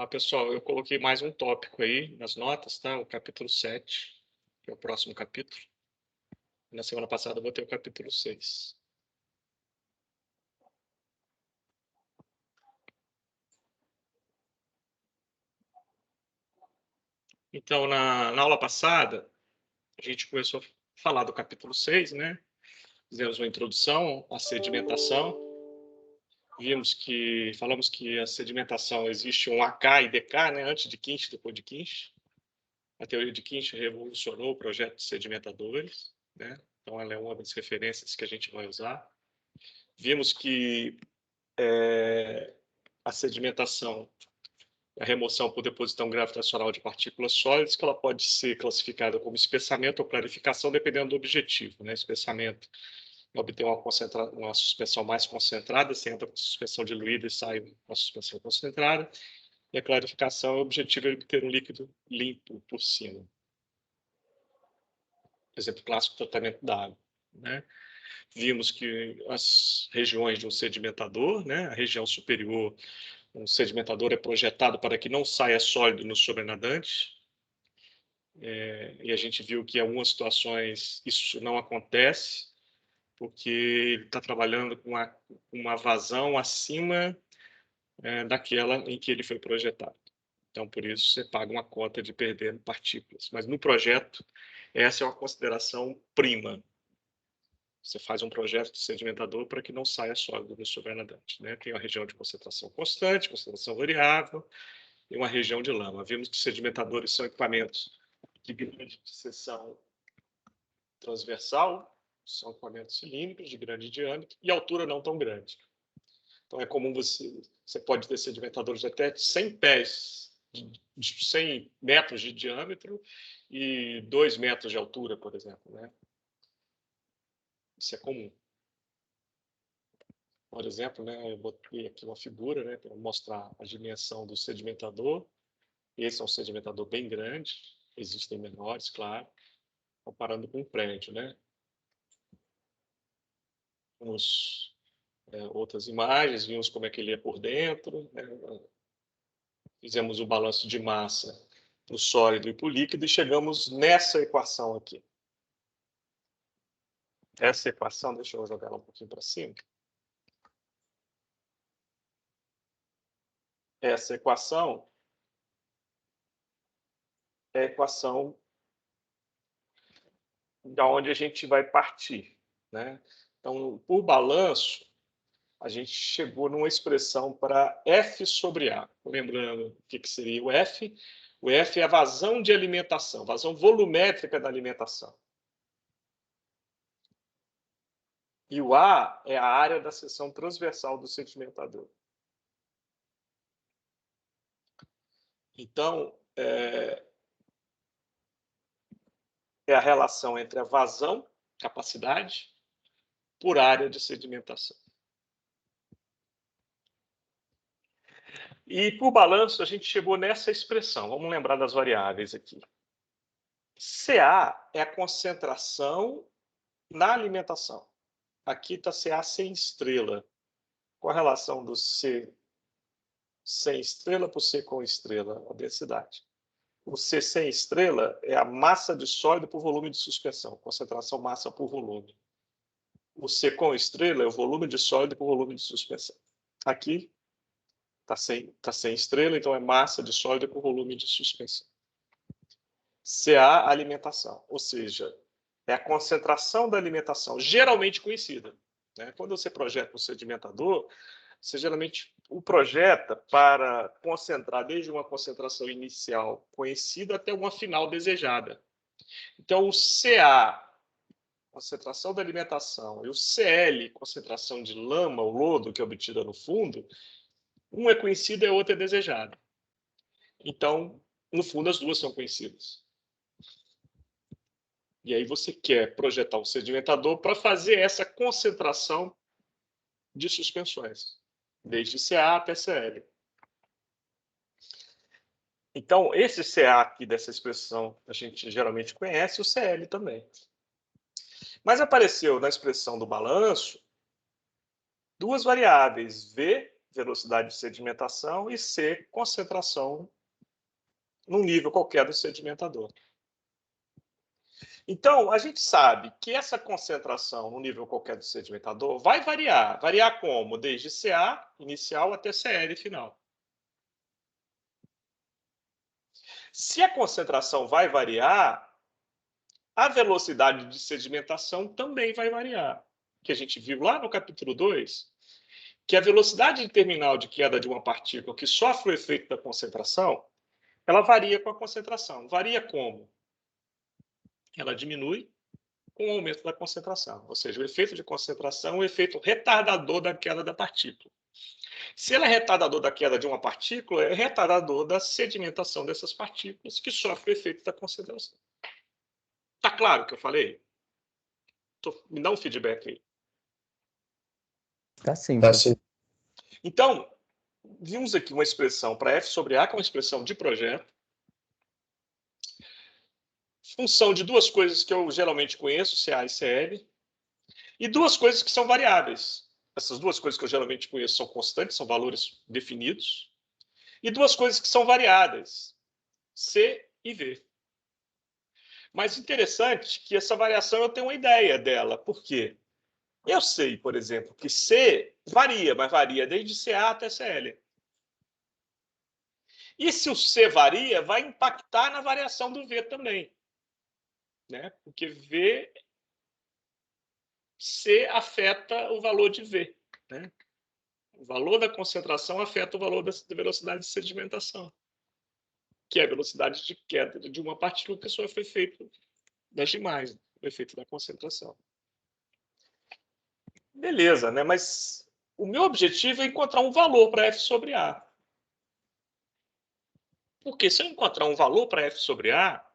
Pessoal, eu coloquei mais um tópico aí nas notas, tá? O capítulo 7, que é o próximo capítulo. Na semana passada eu botei o capítulo 6. Então, na aula passada, a gente começou a falar do capítulo 6, né? Fizemos uma introdução à sedimentação. Falamos que a sedimentação existe um AK e DK, né? Antes de Kinch, depois de Kinch. A teoria de Kinch revolucionou o projeto de sedimentadores, né? Então, ela é uma das referências que a gente vai usar. Vimos que a sedimentação, a remoção por deposição gravitacional de partículas sólidas, que ela pode ser classificada como espessamento ou clarificação, dependendo do objetivo, né? Espessamento é obter uma suspensão mais concentrada, você entra com suspensão diluída e sai com uma suspensão concentrada, e a clarificação, o objetivo é obter um líquido limpo por cima. Exemplo clássico, tratamento da água, né? Vimos que as regiões de um sedimentador, né? A região superior, um sedimentador é projetado para que não saia sólido no sobrenadante, e a gente viu que em algumas situações isso não acontece, porque ele está trabalhando com uma vazão acima daquela em que ele foi projetado. Então, por isso, você paga uma cota de perder partículas. Mas no projeto, essa é uma consideração prima. Você faz um projeto de sedimentador para que não saia sólido no sobrenadante, né? Tem uma região de concentração constante, concentração variável e uma região de lama. Vimos que sedimentadores são equipamentos de grande seção transversal, são equipamentos cilíndricos de grande diâmetro e altura não tão grande. Então, é comum você pode ter sedimentadores de até 100 pés, de 100 metros de diâmetro e 2 metros de altura, por exemplo, né? Isso é comum. Por exemplo, né, eu botei aqui uma figura, né, para mostrar a dimensão do sedimentador. Esse é um sedimentador bem grande, existem menores, claro, comparando com um prédio, né? Vimos outras imagens, vimos como é que ele é por dentro, né? Fizemos o balanço de massa para o sólido e para o líquido e chegamos nessa equação aqui. Essa equação, deixa eu jogar ela um pouquinho para cima. Essa equação é a equação da onde a gente vai partir, né? Então, por balanço, a gente chegou numa expressão para F sobre A. Lembrando o que seria o F? O F é a vazão de alimentação, vazão volumétrica da alimentação. E o A é a área da seção transversal do sedimentador. Então, é a relação entre a vazão, capacidade, por área de sedimentação. E por balanço, a gente chegou nessa expressão. Vamos lembrar das variáveis aqui. CA é a concentração na alimentação. Aqui está CA sem estrela. Qual a relação do C sem estrela para o C com estrela? A densidade. O C sem estrela é a massa de sólido por volume de suspensão. Concentração massa por volume. O C com estrela é o volume de sólido por volume de suspensão. Aqui está sem estrela, então é massa de sólido por volume de suspensão. CA, alimentação, ou seja, é a concentração da alimentação, geralmente conhecida, né? Quando você projeta um sedimentador, você geralmente o projeta para concentrar desde uma concentração inicial conhecida até uma final desejada. Então, o CA, concentração da alimentação, e o CL, concentração de lama ou lodo, que é obtida no fundo, um é conhecido e o outro é desejado. Então, no fundo, as duas são conhecidas. E aí você quer projetar um sedimentador para fazer essa concentração de suspensões, desde CA até CL. Então, esse CA aqui dessa expressão a gente geralmente conhece, o CL também. Mas apareceu na expressão do balanço duas variáveis, V velocidade de sedimentação, e C, concentração num nível qualquer do sedimentador. Então, a gente sabe que essa concentração no nível qualquer do sedimentador vai variar. Variar como? Desde CA inicial até CL final. Se a concentração vai variar, a velocidade de sedimentação também vai variar. Que a gente viu lá no capítulo 2, que a velocidade terminal de queda de uma partícula que sofre o efeito da concentração, ela varia com a concentração. Varia como? Ela diminui com o aumento da concentração. Ou seja, o efeito de concentração é o efeito retardador da queda da partícula. Se ela é retardador da queda de uma partícula, é retardador da sedimentação dessas partículas que sofre o efeito da concentração. Está claro o que eu falei? Me dá um feedback aí. Tá sim. Tá sim. Então, vimos aqui uma expressão para F sobre A, que é uma expressão de projeto. Função de duas coisas que eu geralmente conheço, CA e CL. E duas coisas que são variáveis. Essas duas coisas que eu geralmente conheço são constantes, são valores definidos. E duas coisas que são variáveis, C e V. Mas interessante que essa variação eu tenho uma ideia dela. Por quê? Eu sei, por exemplo, que C varia, mas varia desde CA até CL. E se o C varia, vai impactar na variação do V também. Né? Porque V, C afeta o valor de V. Né? O valor da concentração afeta o valor da velocidade de sedimentação, que é a velocidade de queda de uma partícula que sofre o efeito das demais, o efeito da concentração. Beleza, né? Mas o meu objetivo é encontrar um valor para F sobre A. Porque se eu encontrar um valor para F sobre A,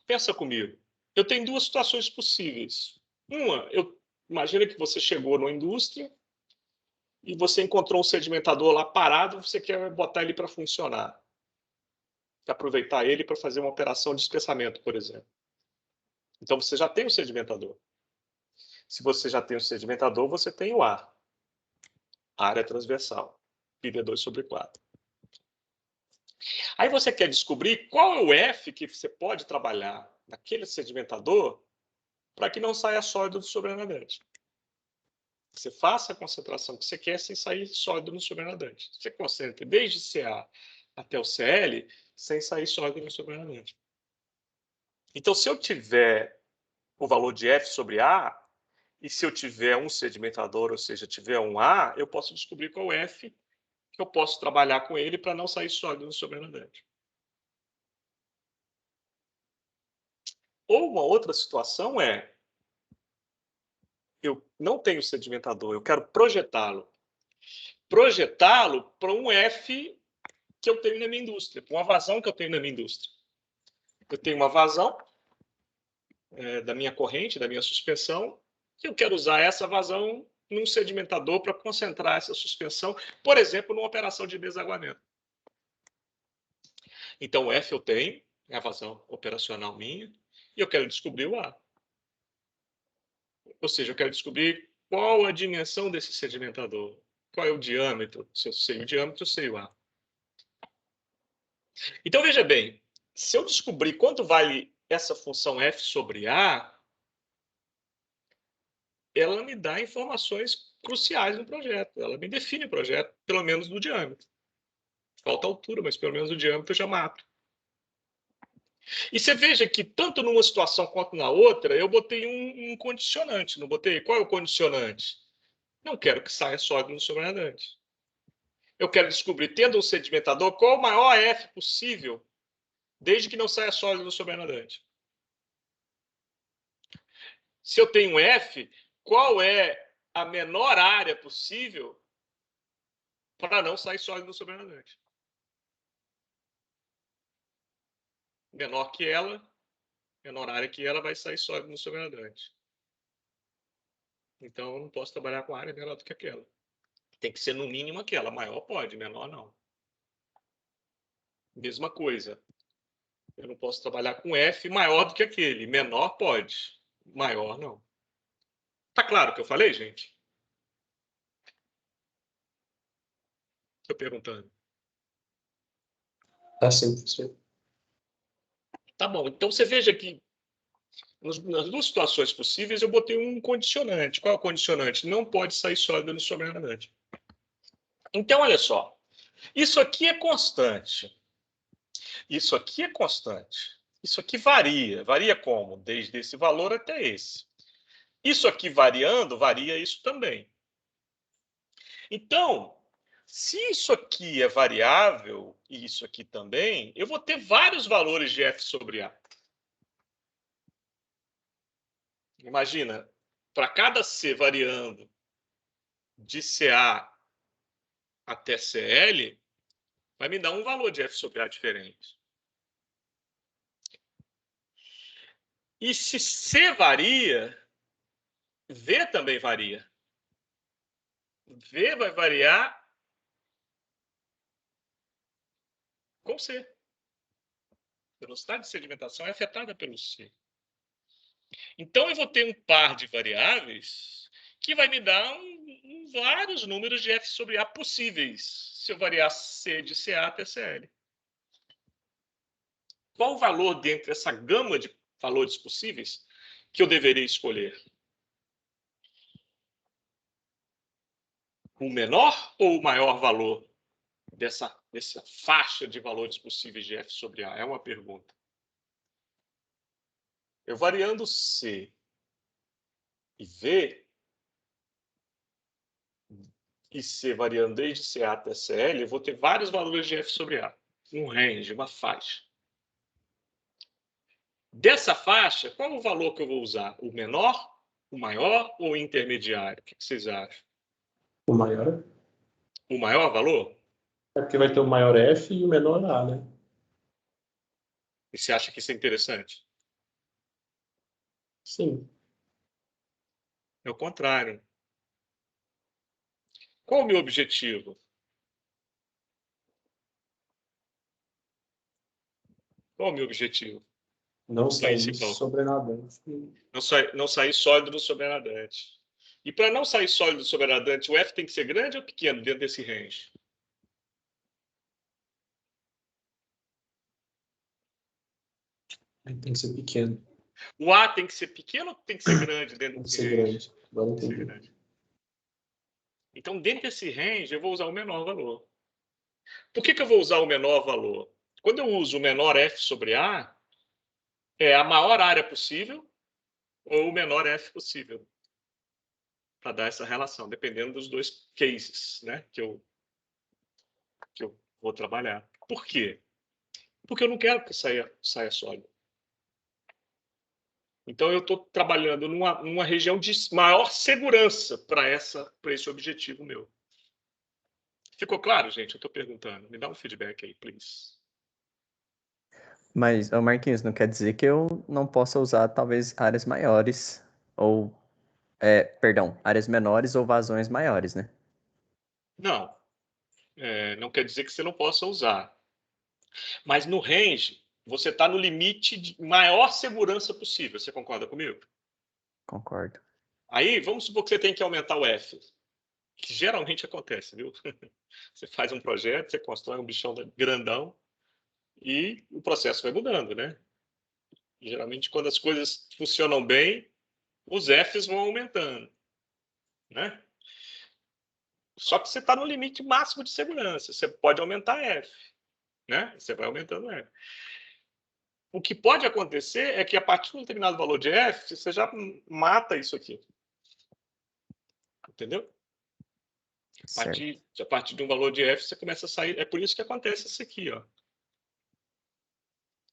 pensa comigo, eu tenho duas situações possíveis. Uma, imagina que você chegou numa indústria e você encontrou um sedimentador lá parado, você quer botar ele para funcionar. Quer aproveitar ele para fazer uma operação de espessamento, por exemplo. Então, você já tem o sedimentador. Se você já tem o sedimentador, você tem o A. Área transversal. Pi 2 sobre 4. Aí você quer descobrir qual é o F que você pode trabalhar naquele sedimentador para que não saia sólido do sobrenadante. Você faça a concentração que você quer sem sair sólido no sobrenadante. Você concentra desde CA até o CL sem sair sólido no sobrenadante. Então, se eu tiver o valor de F sobre A, e se eu tiver um sedimentador, ou seja, tiver um A, eu posso descobrir qual F que eu posso trabalhar com ele para não sair sólido no sobrenadante. Ou uma outra situação é, eu não tenho sedimentador, eu quero projetá-lo. Projetá-lo para um F que eu tenho na minha indústria, para uma vazão que eu tenho na minha indústria. Eu tenho uma vazão da minha corrente, da minha suspensão, e eu quero usar essa vazão num sedimentador para concentrar essa suspensão, por exemplo, numa operação de desaguamento. Então, o F eu tenho, é a vazão operacional minha, e eu quero descobrir o A. Ou seja, eu quero descobrir qual a dimensão desse sedimentador, qual é o diâmetro. Se eu sei o diâmetro, eu sei o A. Então, veja bem, se eu descobrir quanto vale essa função F sobre A, ela me dá informações cruciais no projeto. Ela me define o projeto, pelo menos no diâmetro. Falta altura, mas pelo menos o diâmetro eu já mato. E você veja que tanto numa situação quanto na outra, eu botei um condicionante, não botei? Qual é o condicionante? Não quero que saia sólido no sobrenadante. Eu quero descobrir, tendo um sedimentador, qual o maior F possível, desde que não saia sólido no sobrenadante. Se eu tenho um F, qual é a menor área possível para não sair sólido no sobrenadante? Menor que ela, menor área que ela, vai sair sólido no sobrenadante. Então, eu não posso trabalhar com área menor do que aquela. Tem que ser no mínimo aquela. Maior pode, menor não. Mesma coisa. Eu não posso trabalhar com F maior do que aquele. Menor pode. Maior não. Tá claro o que eu falei, gente? Estou perguntando. Tá sim, professor. Tá bom, então você veja que nas duas situações possíveis eu botei um condicionante. Qual é o condicionante? Não pode sair sólido no sobrenadante. Então, olha só. Isso aqui é constante. Isso aqui é constante. Isso aqui varia. Varia como? Desde esse valor até esse. Isso aqui variando, varia isso também. Então, se isso aqui é variável e isso aqui também, eu vou ter vários valores de f sobre a. Imagina, para cada c variando de CA até CL, vai me dar um valor de f sobre a diferente. E se C varia, V também varia. V vai variar com C. A velocidade de sedimentação é afetada pelo C. Então, eu vou ter um par de variáveis que vai me dar vários números de f sobre a possíveis, se eu variar C de CA até CL. Qual o valor dentre essa gama de valores possíveis que eu deveria escolher? O menor ou o maior valor dessa faixa de valores possíveis de f sobre a? É uma pergunta. Eu variando C e V, e C variando desde CA até CL, eu vou ter vários valores de f sobre a. Um range, uma faixa. Dessa faixa, qual o valor que eu vou usar? O menor, o maior ou o intermediário? O que vocês acham? O maior O maior valor? é porque vai ter o maior F e o menor A, né? E você acha que isso é interessante? Sim. É o contrário. Qual o meu objetivo? Qual o meu objetivo Não sair principal? sobrenadante. Não sair sólido no sobrenadante. E para não sair sólido no sobrenadante, o F tem que ser grande ou pequeno dentro desse range? Aí tem que ser pequeno. O A tem que ser pequeno ou tem que ser grande dentro Tem que desse ser range? grande. Agora Tem que ser entendi. grande. Então, dentro desse range, eu vou usar o menor valor. Por que eu vou usar o menor valor? Quando eu uso o menor F sobre A, é a maior área possível ou o menor F possível, para dar essa relação, dependendo dos dois cases, né, que eu vou trabalhar. Por quê? Porque eu não quero que saia sólido. Então, eu estou trabalhando numa região de maior segurança para esse objetivo meu. Ficou claro, gente? Eu estou perguntando. Me dá um feedback aí, please. Mas, ô Marquinhos, não quer dizer que eu não possa usar, talvez, áreas maiores, ou, áreas menores ou vazões maiores, né? Não, não quer dizer que você não possa usar. Mas no range, você está no limite de maior segurança possível. Você concorda comigo? Concordo. Aí, vamos supor que você tem que aumentar o F, que geralmente acontece, viu? Você faz um projeto, você constrói um bichão grandão e o processo vai mudando, né? Geralmente, quando as coisas funcionam bem, os Fs vão aumentando, né? Só que você está no limite máximo de segurança. Você pode aumentar F, né? Você vai aumentando F. O que pode acontecer é que a partir de um determinado valor de F, você já mata isso aqui. Entendeu? Certo. A partir de um valor de F, você começa a sair. É por isso que acontece isso aqui, ó.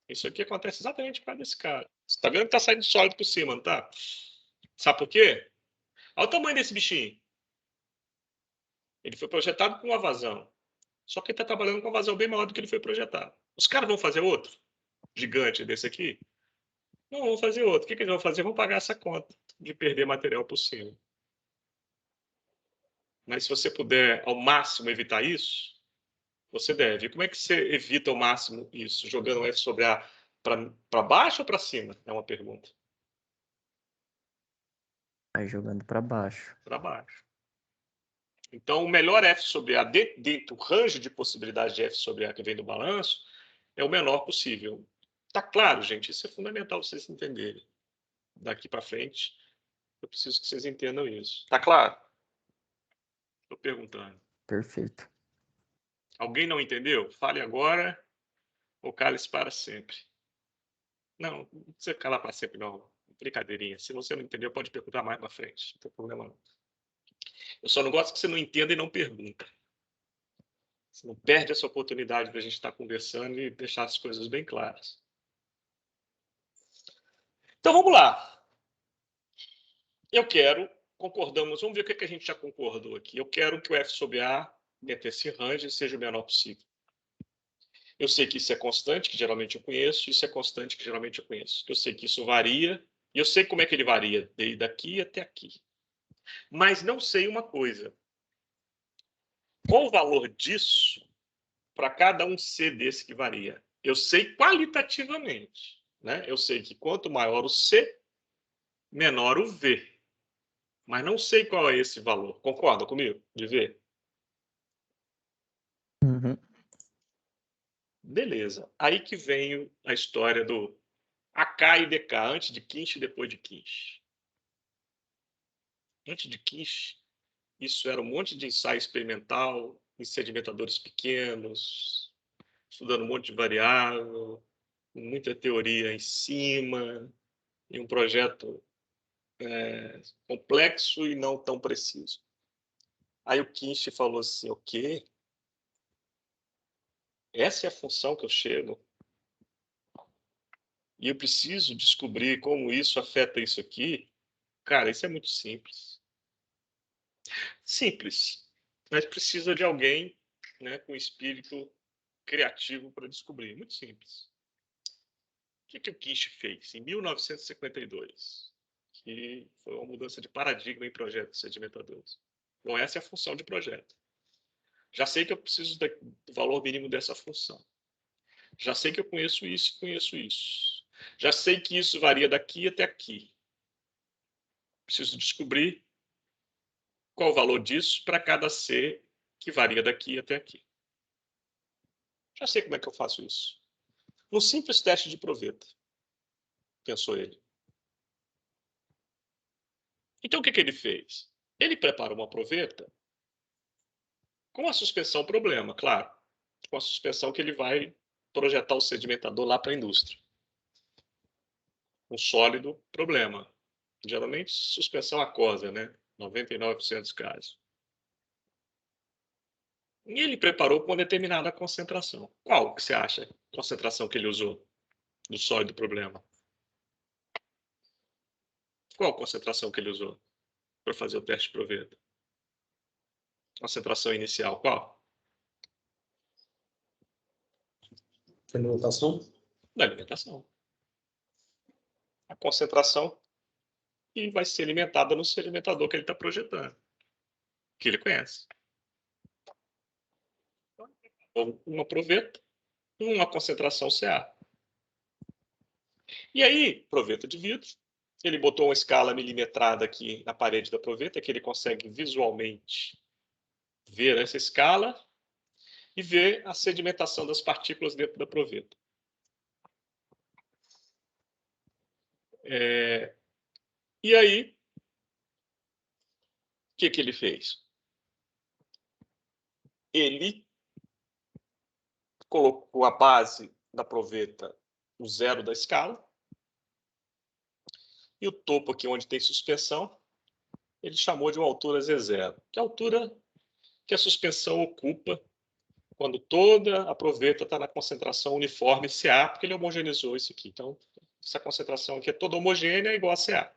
Isso aqui acontece exatamente por causa desse cara. Você tá vendo que tá saindo sólido por cima, não tá? Sabe por quê? Olha o tamanho desse bichinho. Ele foi projetado com uma vazão. Só que ele está trabalhando com uma vazão bem maior do que ele foi projetado. Os caras vão fazer outro gigante desse aqui? Não vão fazer outro. O que eles vão fazer? Vão pagar essa conta de perder material por cima. Mas se você puder, ao máximo, evitar isso, você deve. E como é que você evita ao máximo isso? Jogando F sobre A para baixo ou para cima? É uma pergunta. Aí jogando para baixo. Para baixo. Então, o melhor F sobre A dentro do range de possibilidades de F sobre A que vem do balanço é o menor possível. Tá claro, gente? Isso é fundamental vocês entenderem. Daqui para frente, eu preciso que vocês entendam isso. Tá claro? Estou perguntando. Perfeito. Alguém não entendeu? Fale agora ou cale-se para sempre. Não, não precisa calar para sempre, não. Brincadeirinha. Se você não entendeu, pode perguntar mais para frente. Não tem problema, não. Eu só não gosto que você não entenda e não pergunta. Você não perde essa oportunidade de a gente estar conversando e deixar as coisas bem claras. Então, vamos lá. Concordamos, vamos ver o que a gente já concordou aqui. Eu quero que o F sobre A, dentro desse range, seja o menor possível. Eu sei que isso é constante, que geralmente eu conheço, isso é constante, que geralmente eu conheço. Eu sei que isso varia, e eu sei como é que ele varia, desde daqui até aqui. Mas não sei uma coisa. Qual o valor disso para cada um C desse que varia? Eu sei qualitativamente. Né? Eu sei que quanto maior o C, menor o V. Mas não sei qual é esse valor. Concorda comigo? De V? Uhum. Beleza. Aí que vem a história do AK e DK, antes de Kinch e depois de Kinch. Antes de Kinch, isso era um monte de ensaio experimental, em sedimentadores pequenos, estudando um monte de variável, muita teoria em cima, e um projeto complexo e não tão preciso. Aí o Kinch falou assim, o quê? Essa é a função que eu chego? E eu preciso descobrir como isso afeta isso aqui? Cara, isso é muito simples. Simples, mas precisa de alguém, né, com espírito criativo para descobrir. Muito simples. O que o Kinch fez em 1952? Que foi uma mudança de paradigma em projetos sedimentadores. Bom, essa é a função de projeto. Já sei que eu preciso do valor mínimo dessa função. Já sei que eu conheço isso e conheço isso. Já sei que isso varia daqui até aqui. Preciso descobrir qual o valor disso para cada C que varia daqui até aqui. Já sei como é que eu faço isso. Um simples teste de proveta, pensou ele. Então, o que ele fez? Ele preparou uma proveta com a suspensão problema, claro. Com a suspensão que ele vai projetar o sedimentador lá para a indústria. Um sólido problema. Geralmente, suspensão aquosa, né? 99% dos casos. E ele preparou com uma determinada concentração. Qual que você acha a concentração que ele usou do sólido problema? Qual a concentração que ele usou para fazer o teste de proveta? Concentração inicial, qual? Fermentação? Da alimentação. A concentração que vai ser alimentada no sedimentador que ele está projetando, que ele conhece. Ou uma proveta, uma concentração CA. E aí, proveta de vidro, ele botou uma escala milimetrada aqui na parede da proveta, que ele consegue visualmente ver essa escala e ver a sedimentação das partículas dentro da proveta. E aí, o que ele fez? Ele colocou a base da proveta no zero da escala e o topo aqui onde tem suspensão, ele chamou de uma altura Z0, que é a altura que a suspensão ocupa quando toda a proveta está na concentração uniforme CA, porque ele homogeneizou isso aqui. Então, essa concentração aqui é toda homogênea, igual a CA.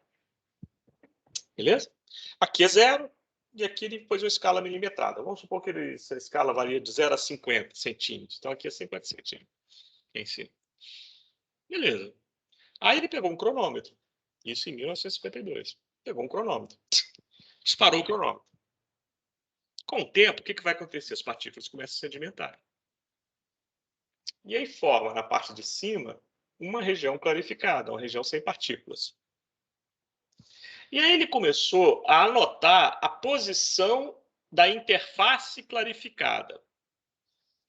Beleza? Aqui é 0, e aqui ele pôs uma escala milimetrada. Vamos supor que essa escala varia de 0 a 50 centímetros. Então, aqui é 50 centímetros em cima. Beleza. Aí ele pegou um cronômetro. Isso em 1952. Pegou um cronômetro. Disparou o cronômetro. Com o tempo, o que vai acontecer? As partículas começam a sedimentar. E aí forma, na parte de cima, uma região clarificada, uma região sem partículas. E aí ele começou a anotar a posição da interface clarificada.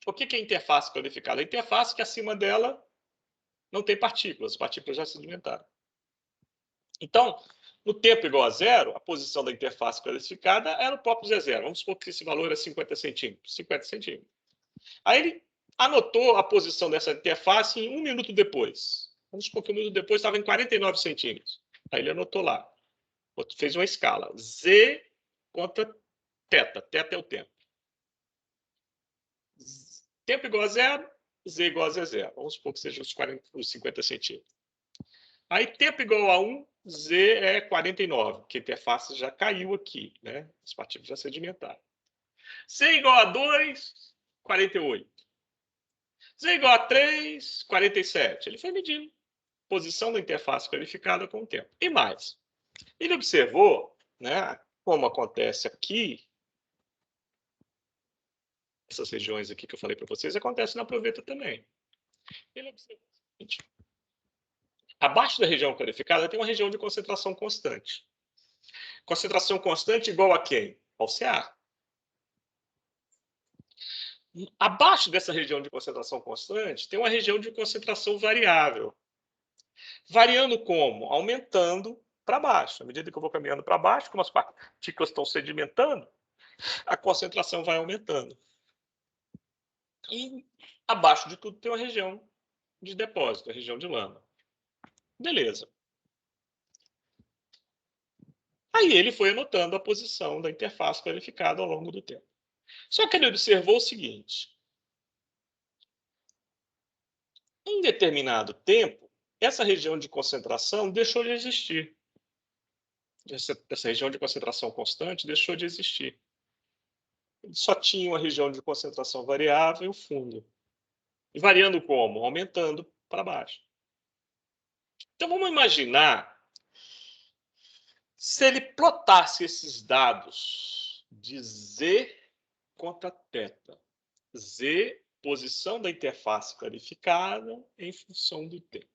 O que é interface clarificada? A interface que acima dela não tem partículas, as partículas já sedimentaram. Então, no tempo igual a zero, a posição da interface clarificada era o próprio Z0. Vamos supor que esse valor é 50 centímetros. 50 centímetros. Aí ele anotou a posição dessa interface em 1 minuto depois. Vamos supor que 1 minuto depois estava em 49 centímetros. Aí ele anotou lá. Fez uma escala. Z contra θ. Θ é o tempo. Tempo igual a zero, Z igual a Z0. Vamos supor que seja os 50 centímetros. Aí tempo igual a 1, Z é 49, porque a interface já caiu aqui, né? As partículas já sedimentaram. Z igual a 2, 48. Z igual a 3, 47. Ele foi medindo posição da interface clarificada com o tempo. E mais, ele observou, né, como acontece aqui, essas regiões aqui que eu falei para vocês, acontece na proveta também. Ele observou o seguinte: abaixo da região clarificada tem uma região de concentração constante. Concentração constante igual a quem? Ao Ca. Abaixo dessa região de concentração constante tem uma região de concentração variável. Variando como? Aumentando para baixo. À medida que eu vou caminhando para baixo, como as partículas estão sedimentando, a concentração vai aumentando. E abaixo de tudo tem uma região de depósito, a região de lama. Beleza. Aí ele foi anotando a posição da interface clarificada ao longo do tempo. Só que ele observou o seguinte: em determinado tempo, essa região de concentração deixou de existir. Essa região de concentração constante deixou de existir. Ele só tinha uma região de concentração variável e o fundo. E variando como? Aumentando para baixo. Então vamos imaginar se ele plotasse esses dados de Z contra θ. Z, posição da interface clarificada em função do tempo.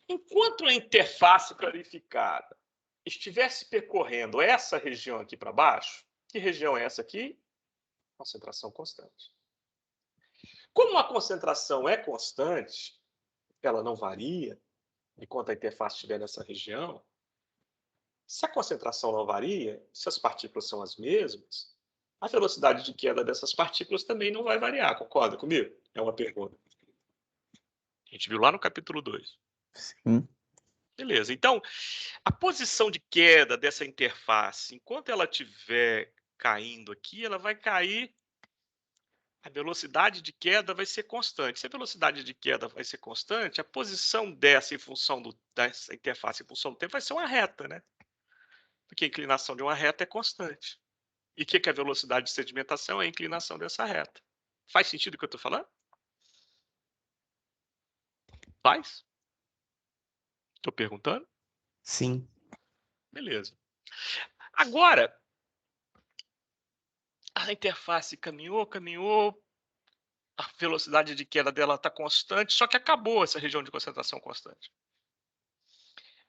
Enquanto a interface clarificada estivesse percorrendo essa região aqui para baixo, que região é essa aqui? Concentração constante. Como a concentração é constante, ela não varia, enquanto a interface estiver nessa região, se a concentração não varia, se as partículas são as mesmas, a velocidade de queda dessas partículas também não vai variar, concorda comigo? É uma pergunta. A gente viu lá no capítulo 2. Sim. Beleza, então, a posição de queda dessa interface, enquanto ela estiver caindo aqui, ela vai cair, a velocidade de queda vai ser constante. Se a velocidade de queda vai ser constante, a posição dessa em função dessa interface em função do tempo vai ser uma reta, né? Porque a inclinação de uma reta é constante. E o que é a velocidade de sedimentação? É a inclinação dessa reta. Faz sentido o que eu estou falando? Faz? Estou perguntando? Sim. Beleza. Agora, a interface caminhou, a velocidade de queda dela está constante, só que acabou essa região de concentração constante.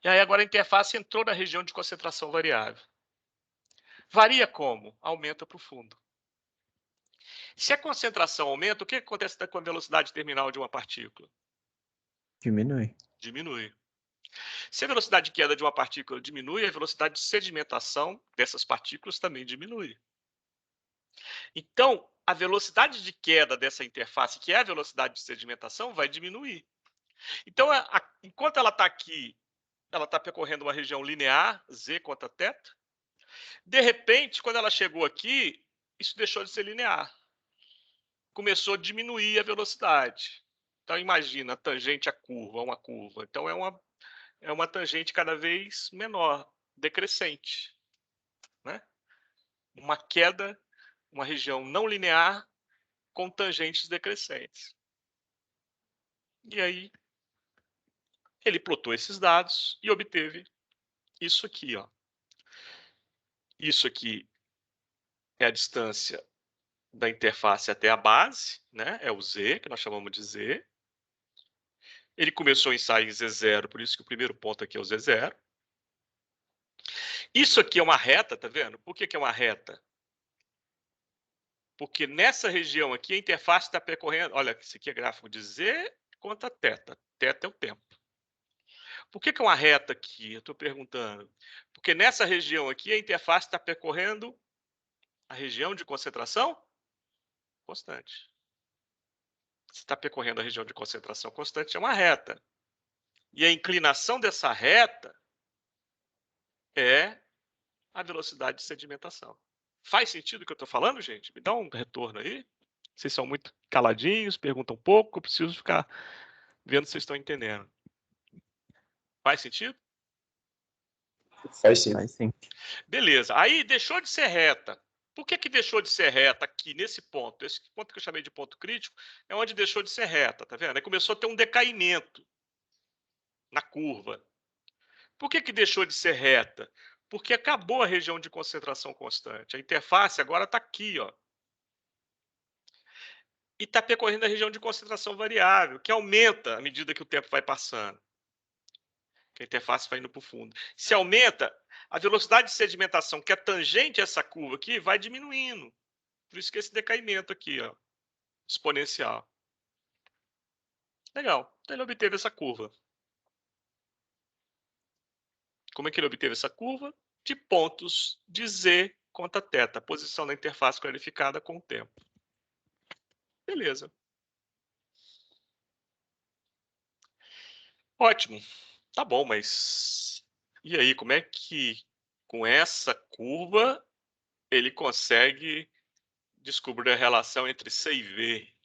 E aí agora a interface entrou na região de concentração variável. Varia como? Aumenta para o fundo. Se a concentração aumenta, o que acontece com a velocidade terminal de uma partícula? Diminui. Diminui. Se a velocidade de queda de uma partícula diminui, a velocidade de sedimentação dessas partículas também diminui. Então, a velocidade de queda dessa interface, que é a velocidade de sedimentação, vai diminuir. Então, enquanto ela está aqui, ela está percorrendo uma região linear, Z contra θ. De repente, quando ela chegou aqui, isso deixou de ser linear. Começou a diminuir a velocidade. Então, imagina a tangente à curva, uma curva. Então, é uma tangente cada vez menor, decrescente, né? Uma queda, uma região não linear com tangentes decrescentes. E aí, ele plotou esses dados e obteve isso aqui, ó. Isso aqui é a distância da interface até a base, né? É o Z, que nós chamamos de Z. Ele começou o ensaio em Z0, por isso que o primeiro ponto aqui é o Z0. Isso aqui é uma reta, tá vendo? Por que é uma reta? Porque nessa região aqui, a interface está percorrendo... Olha, isso aqui é gráfico de Z contra θ. θ é o tempo. Por que é uma reta aqui? Eu estou perguntando. Porque nessa região aqui, a interface está percorrendo a região de concentração constante. Se está percorrendo a região de concentração constante, é uma reta. E a inclinação dessa reta é a velocidade de sedimentação. Faz sentido o que eu estou falando, gente? Me dá um retorno aí. Vocês são muito caladinhos, perguntam pouco, eu preciso ficar vendo se vocês estão entendendo. Faz sentido? Faz sim. Faz sim. Beleza. Aí deixou de ser reta. Por que deixou de ser reta aqui nesse ponto? Esse ponto que eu chamei de ponto crítico é onde deixou de ser reta, tá vendo? Aí começou a ter um decaimento na curva. Por que deixou de ser reta? Porque acabou a região de concentração constante. A interface agora está aqui, ó. E está percorrendo a região de concentração variável, que aumenta à medida que o tempo vai passando. Que a interface vai indo para o fundo. Se aumenta, a velocidade de sedimentação, que é tangente a essa curva aqui, vai diminuindo. Por isso que esse decaimento aqui, ó, exponencial. Legal. Então ele obteve essa curva. Como é que ele obteve essa curva? De pontos de Z contra θ, a posição da interface clarificada com o tempo. Beleza. Ótimo. Tá bom, mas e aí, como é que com essa curva ele consegue descobrir a relação entre C e V?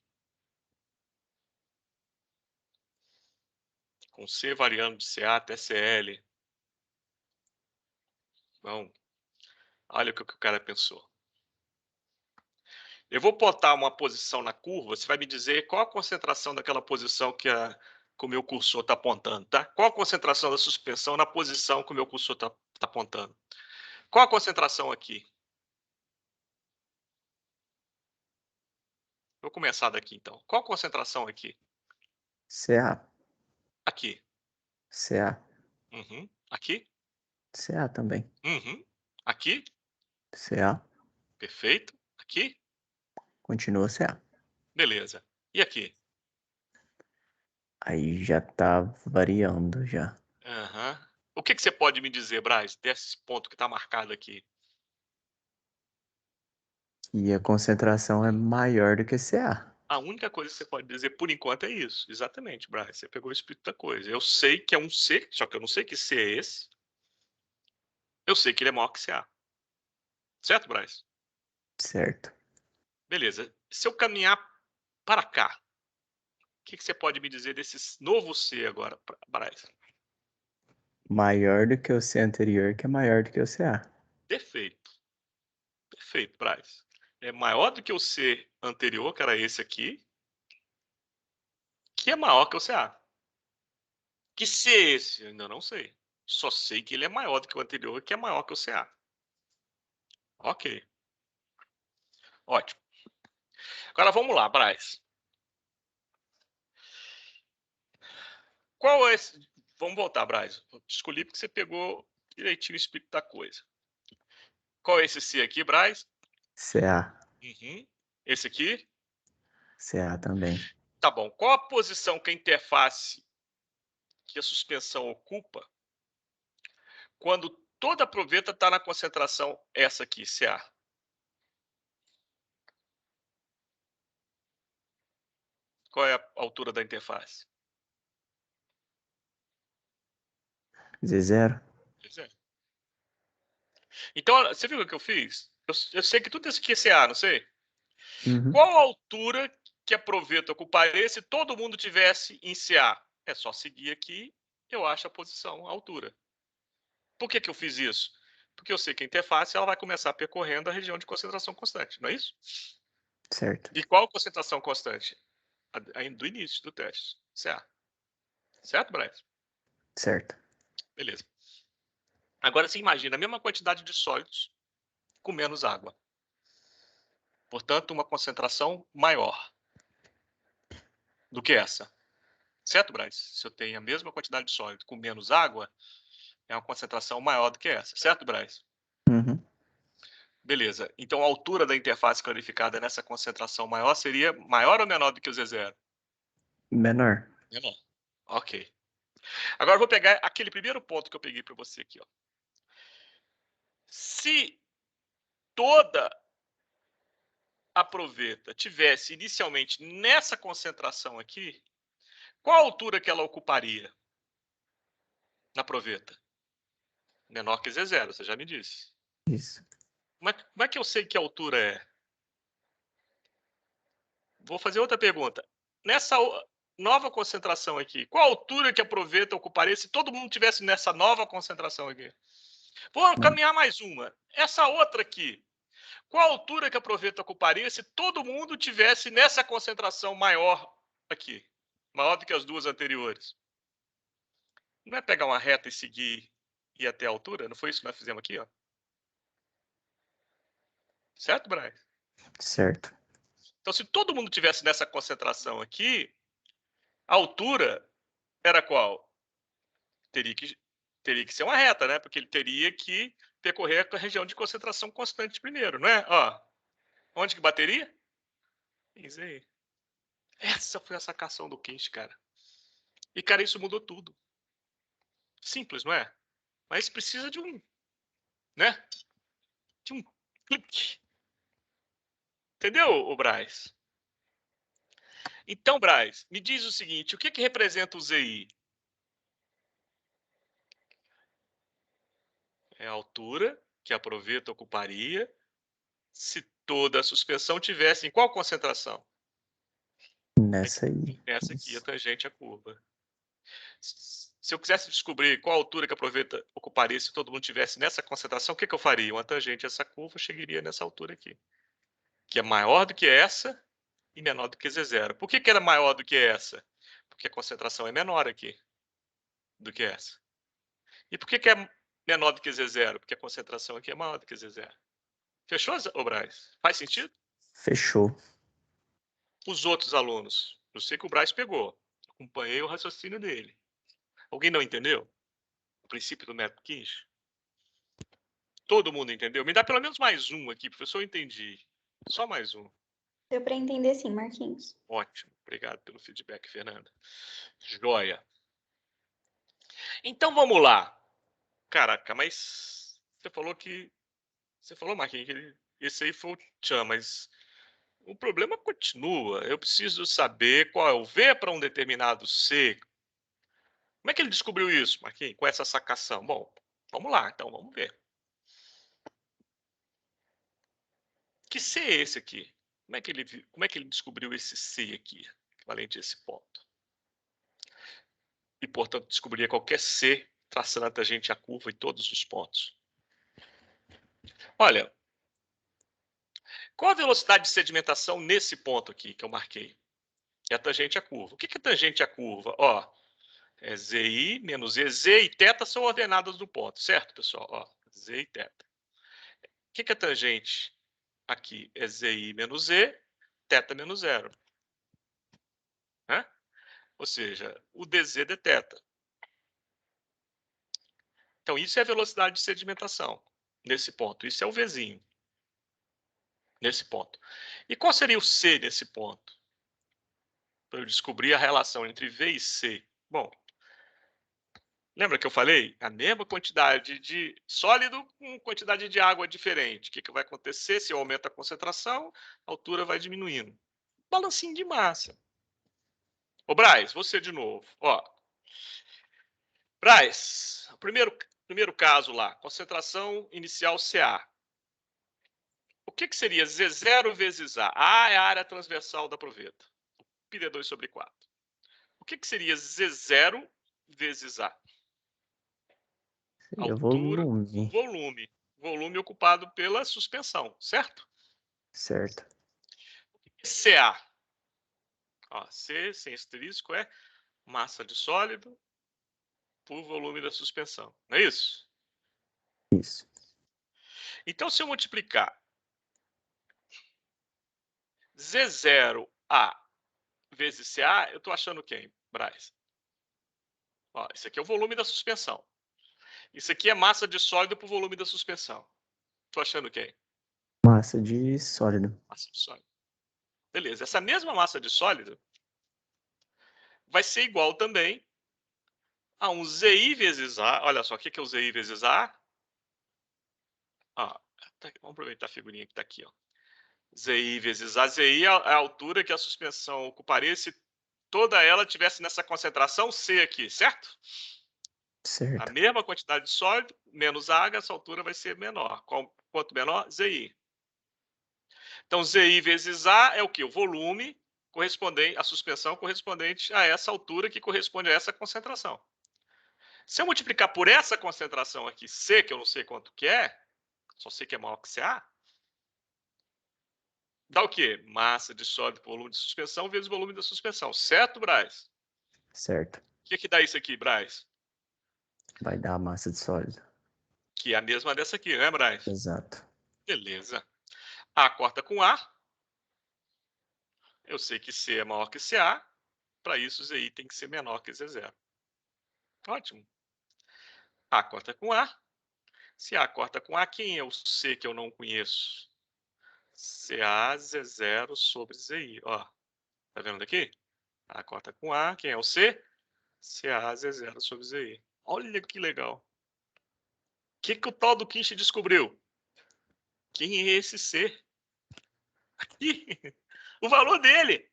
Com C variando de CA até CL. Bom, olha o que o cara pensou. Eu vou botar uma posição na curva, você vai me dizer qual a concentração daquela posição que o meu cursor está apontando, tá? Qual a concentração da suspensão na posição que o meu cursor está apontando? Qual a concentração aqui? Vou começar daqui, então. Qual a concentração aqui? CA. Aqui. CA. Uhum. Aqui? CA também. Uhum. Aqui? CA. Perfeito. Aqui? Continua CA. Beleza. E aqui? Aí já tá variando já. Uhum. O que você pode me dizer, Braz, desse ponto que está marcado aqui? E a concentração é maior do que CA. A única coisa que você pode dizer por enquanto é isso. Exatamente, Braz. Você pegou o espírito da coisa. Eu sei que é um C, só que eu não sei que C é esse. Eu sei que ele é maior que CA. Certo, Braz? Certo. Beleza. Se eu caminhar para cá, o que você pode me dizer desse novo C agora, Braz? Maior do que o C anterior, que é maior do que o CA. Perfeito. Perfeito, Braz. É maior do que o C anterior, que era esse aqui, que é maior que o CA. Que C é esse? Eu ainda não sei. Só sei que ele é maior do que o anterior, que é maior que o CA. Ok. Ótimo. Agora vamos lá, Braz. Qual é esse... Vamos voltar, Braz. Eu escolhi porque você pegou direitinho o espírito da coisa. Qual é esse C aqui, Braz? CA. Uhum. Esse aqui? CA também. Tá bom. Qual a posição que a interface, que a suspensão ocupa, quando toda a proveta está na concentração essa aqui, CA? Qual é a altura da interface? Z0. Então, você viu o que eu fiz? Eu sei que tudo isso aqui é CA, não sei? Uhum. Qual a altura que a proveta ocuparia se todo mundo tivesse em CA? É só seguir aqui, eu acho a posição, a altura. Por que eu fiz isso? Porque eu sei que a interface ela vai começar percorrendo a região de concentração constante, não é isso? Certo. E qual a concentração constante? Do início do teste. CA. Certo, Braz? Certo. Beleza. Agora você imagina a mesma quantidade de sólidos com menos água. Portanto, uma concentração maior do que essa. Certo, Braz? Se eu tenho a mesma quantidade de sólido com menos água, É uma concentração maior do que essa, certo, Braz? Uhum. Beleza. Então, a altura da interface clarificada nessa concentração maior seria maior ou menor do que o Z0? Menor. Menor. Ok. Agora, eu vou pegar aquele primeiro ponto que eu peguei para você aqui. Ó. Se toda a proveta tivesse inicialmente nessa concentração aqui, qual a altura que ela ocuparia na proveta? Menor que Z0, você já me disse. Isso. Como é que eu sei que altura é? Vou fazer outra pergunta. Nessa nova concentração aqui, qual a altura que a proveta ocuparia se todo mundo tivesse nessa nova concentração aqui? Vou caminhar mais uma. Essa outra aqui, qual a altura que a proveta ocuparia se todo mundo tivesse nessa concentração maior aqui? Maior do que as duas anteriores. Não é pegar uma reta e seguir e ir até a altura? Não foi isso que nós fizemos aqui, ó? Certo, Brian? Certo. Então, se todo mundo tivesse nessa concentração aqui, a altura era qual? Teria que ser uma reta, né? Porque ele teria que percorrer a região de concentração constante primeiro, não é? Ó, onde que bateria? Isso aí. Essa foi a sacação do Kinch, cara. E, cara, isso mudou tudo. Simples, não é? Mas precisa de um, né? De um clique. Entendeu, o Braz? Então, Braz, me diz o seguinte, o que representa o ZI? É a altura que a proveta ocuparia se toda a suspensão tivesse em qual concentração? Nessa aí. Essa aqui, a Isso. tangente à curva. Se eu quisesse descobrir qual altura que a proveta ocuparia se todo mundo tivesse nessa concentração, o que eu faria? Uma tangente a essa curva chegaria nessa altura aqui, que é maior do que essa e menor do que Z0. Por que era maior do que essa? Porque a concentração é menor aqui do que essa. E por que é menor do que Z0? Porque a concentração aqui é maior do que Z0. Fechou, Braz? Faz sentido? Fechou. Os outros alunos, eu sei que o Braz pegou. Acompanhei o raciocínio dele. Alguém não entendeu? O princípio do método Kinch? Todo mundo entendeu? Me dá pelo menos mais um aqui, professor, eu entendi. Só mais um. Deu para entender sim, Marquinhos. Ótimo. Obrigado pelo feedback, Fernanda. Joia. Então vamos lá. Caraca, mas você falou que... Você falou, Marquinhos, que esse aí foi o Tchan, mas o problema continua. Eu preciso saber qual é o V para um determinado C. Como é que ele descobriu isso, Marquinhos, com essa sacação? Bom, vamos lá, então, vamos ver. Que C é esse aqui? Como é que ele descobriu esse C aqui, equivalente a esse ponto? E, portanto, descobriria qualquer C traçando a tangente à curva em todos os pontos. Olha, qual a velocidade de sedimentação nesse ponto aqui que eu marquei? É a tangente à curva. O que é tangente à curva? Ó, é ZI menos E. Z e θ são ordenadas do ponto, certo, pessoal? Ó, Z e θ. O que é tangente aqui? É ZI menos E, θ menos zero. Né? Ou seja, o dz dθ. Então, isso é a velocidade de sedimentação nesse ponto. Isso é o Vzinho nesse ponto. E qual seria o C nesse ponto? Para eu descobrir a relação entre V e C. Bom, lembra que eu falei? A mesma quantidade de sólido com quantidade de água diferente. O que vai acontecer se eu aumento a concentração? A altura vai diminuindo. Balancinho de massa. Ô, Braz, você de novo. Ó, Braz, o primeiro caso lá, concentração inicial CA. O que seria Z0 vezes A? A é a área transversal da proveta. Π é 2 sobre 4. O que seria Z0 vezes A? Seria Altura, volume. volume. Volume ocupado pela suspensão, certo? Certo. CA. Ó, C, sem asterisco, é massa de sólido por volume da suspensão. Não é isso? Isso. Então, se eu multiplicar Z0A vezes CA, eu estou achando quem, Braz? Ó, esse aqui é o volume da suspensão. Isso aqui é massa de sólido por volume da suspensão. Tô achando quem? Massa de sólido. Massa de sólido. Beleza. Essa mesma massa de sólido vai ser igual também a um ZI vezes A. Olha só, o que é o ZI vezes A? Vamos aproveitar a figurinha que está aqui. Ó. ZI vezes A. ZI é a altura que a suspensão ocuparia se toda ela tivesse nessa concentração C aqui, certo? Certo. A mesma quantidade de sólido, menos H, essa altura vai ser menor. Quanto menor? ZI. Então, ZI vezes A é o quê? O volume correspondente, a suspensão correspondente a essa altura que corresponde a essa concentração. Se eu multiplicar por essa concentração aqui, C, que eu não sei quanto que é, só sei que é maior que CA, dá o quê? Massa de sólido por volume de suspensão vezes volume da suspensão. Certo, Braz? Certo. O que dá isso aqui, Braz? Vai dar a massa de sólido. Que é a mesma dessa aqui, né, Braz? Exato. Beleza. A corta com A. Eu sei que C é maior que CA. Para isso, ZI tem que ser menor que Z0. Ótimo. A corta com A. Se A corta com A, quem é o C que eu não conheço? CA Z0 sobre ZI. Ó, tá vendo aqui? A corta com A. Quem é o C? CA Z0 sobre ZI. Olha que legal. O que o tal do Kinch descobriu? Quem é esse C? Aqui. O valor dele.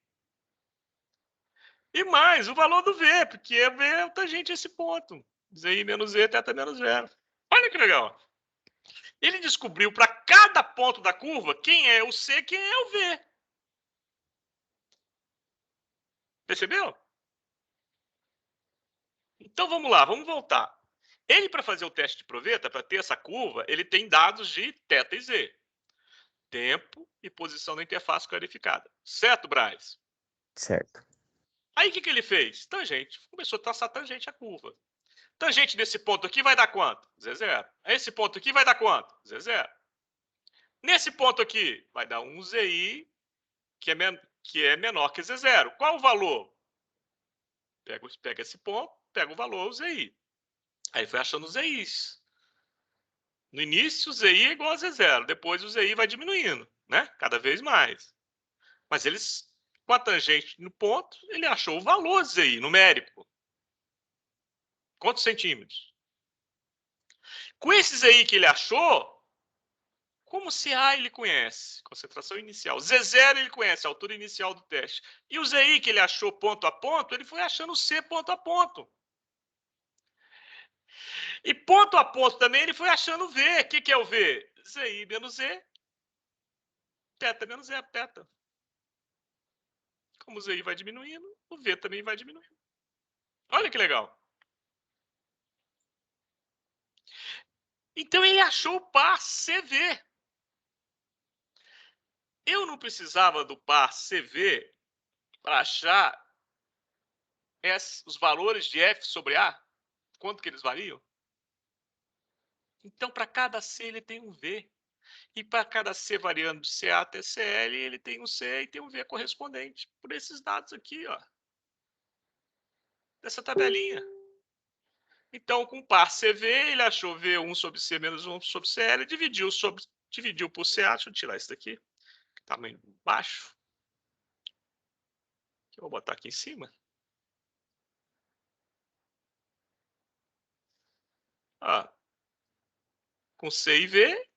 E mais, o valor do V, porque V é o tangente a esse ponto. ZI menos Z, θ menos 0. Olha que legal. Ele descobriu para cada ponto da curva quem é o C, quem é o V. Percebeu? Então vamos lá, vamos voltar. Ele, para fazer o teste de proveta, para ter essa curva, ele tem dados de θ e Z. Tempo e posição da interface clarificada. Certo, Braz? Certo. Aí o que ele fez? Tangente. Começou a traçar tangente à curva. Tangente desse ponto aqui vai dar quanto? Z0. Esse ponto aqui vai dar quanto? Z0. Nesse ponto aqui vai dar um ZI que é menor que Z0. Qual o valor? Pega esse ponto, pega o valor, o ZI. Aí foi achando os ZIs. No início, o ZI é igual a Z0. Depois, o ZI vai diminuindo, né? Cada vez mais. Mas eles, com a tangente no ponto, ele achou o valor ZI, numérico. Quantos centímetros? Com esse ZI que ele achou, como CA ele conhece? Concentração inicial. Z0 ele conhece, a altura inicial do teste. E o ZI que ele achou ponto a ponto, ele foi achando C ponto a ponto. E ponto a ponto também ele foi achando V. O que é o V? ZI menos Z. Θ menos Z, θ. Como o ZI vai diminuindo, o V também vai diminuindo. Olha que legal. Então ele achou o par CV. Eu não precisava do par CV para achar os valores de F sobre A. Quanto que eles variam? Então, para cada C, ele tem um V. E para cada C variando de CA até CL, ele tem um C e tem um V correspondente. Por esses dados aqui, ó. Dessa tabelinha. Então, com par CV, ele achou V1 sobre C menos 1 sobre CL, dividiu por CA. Deixa eu tirar isso daqui. Tamanho baixo. Que eu vou botar aqui em cima. Ó. Com C e V,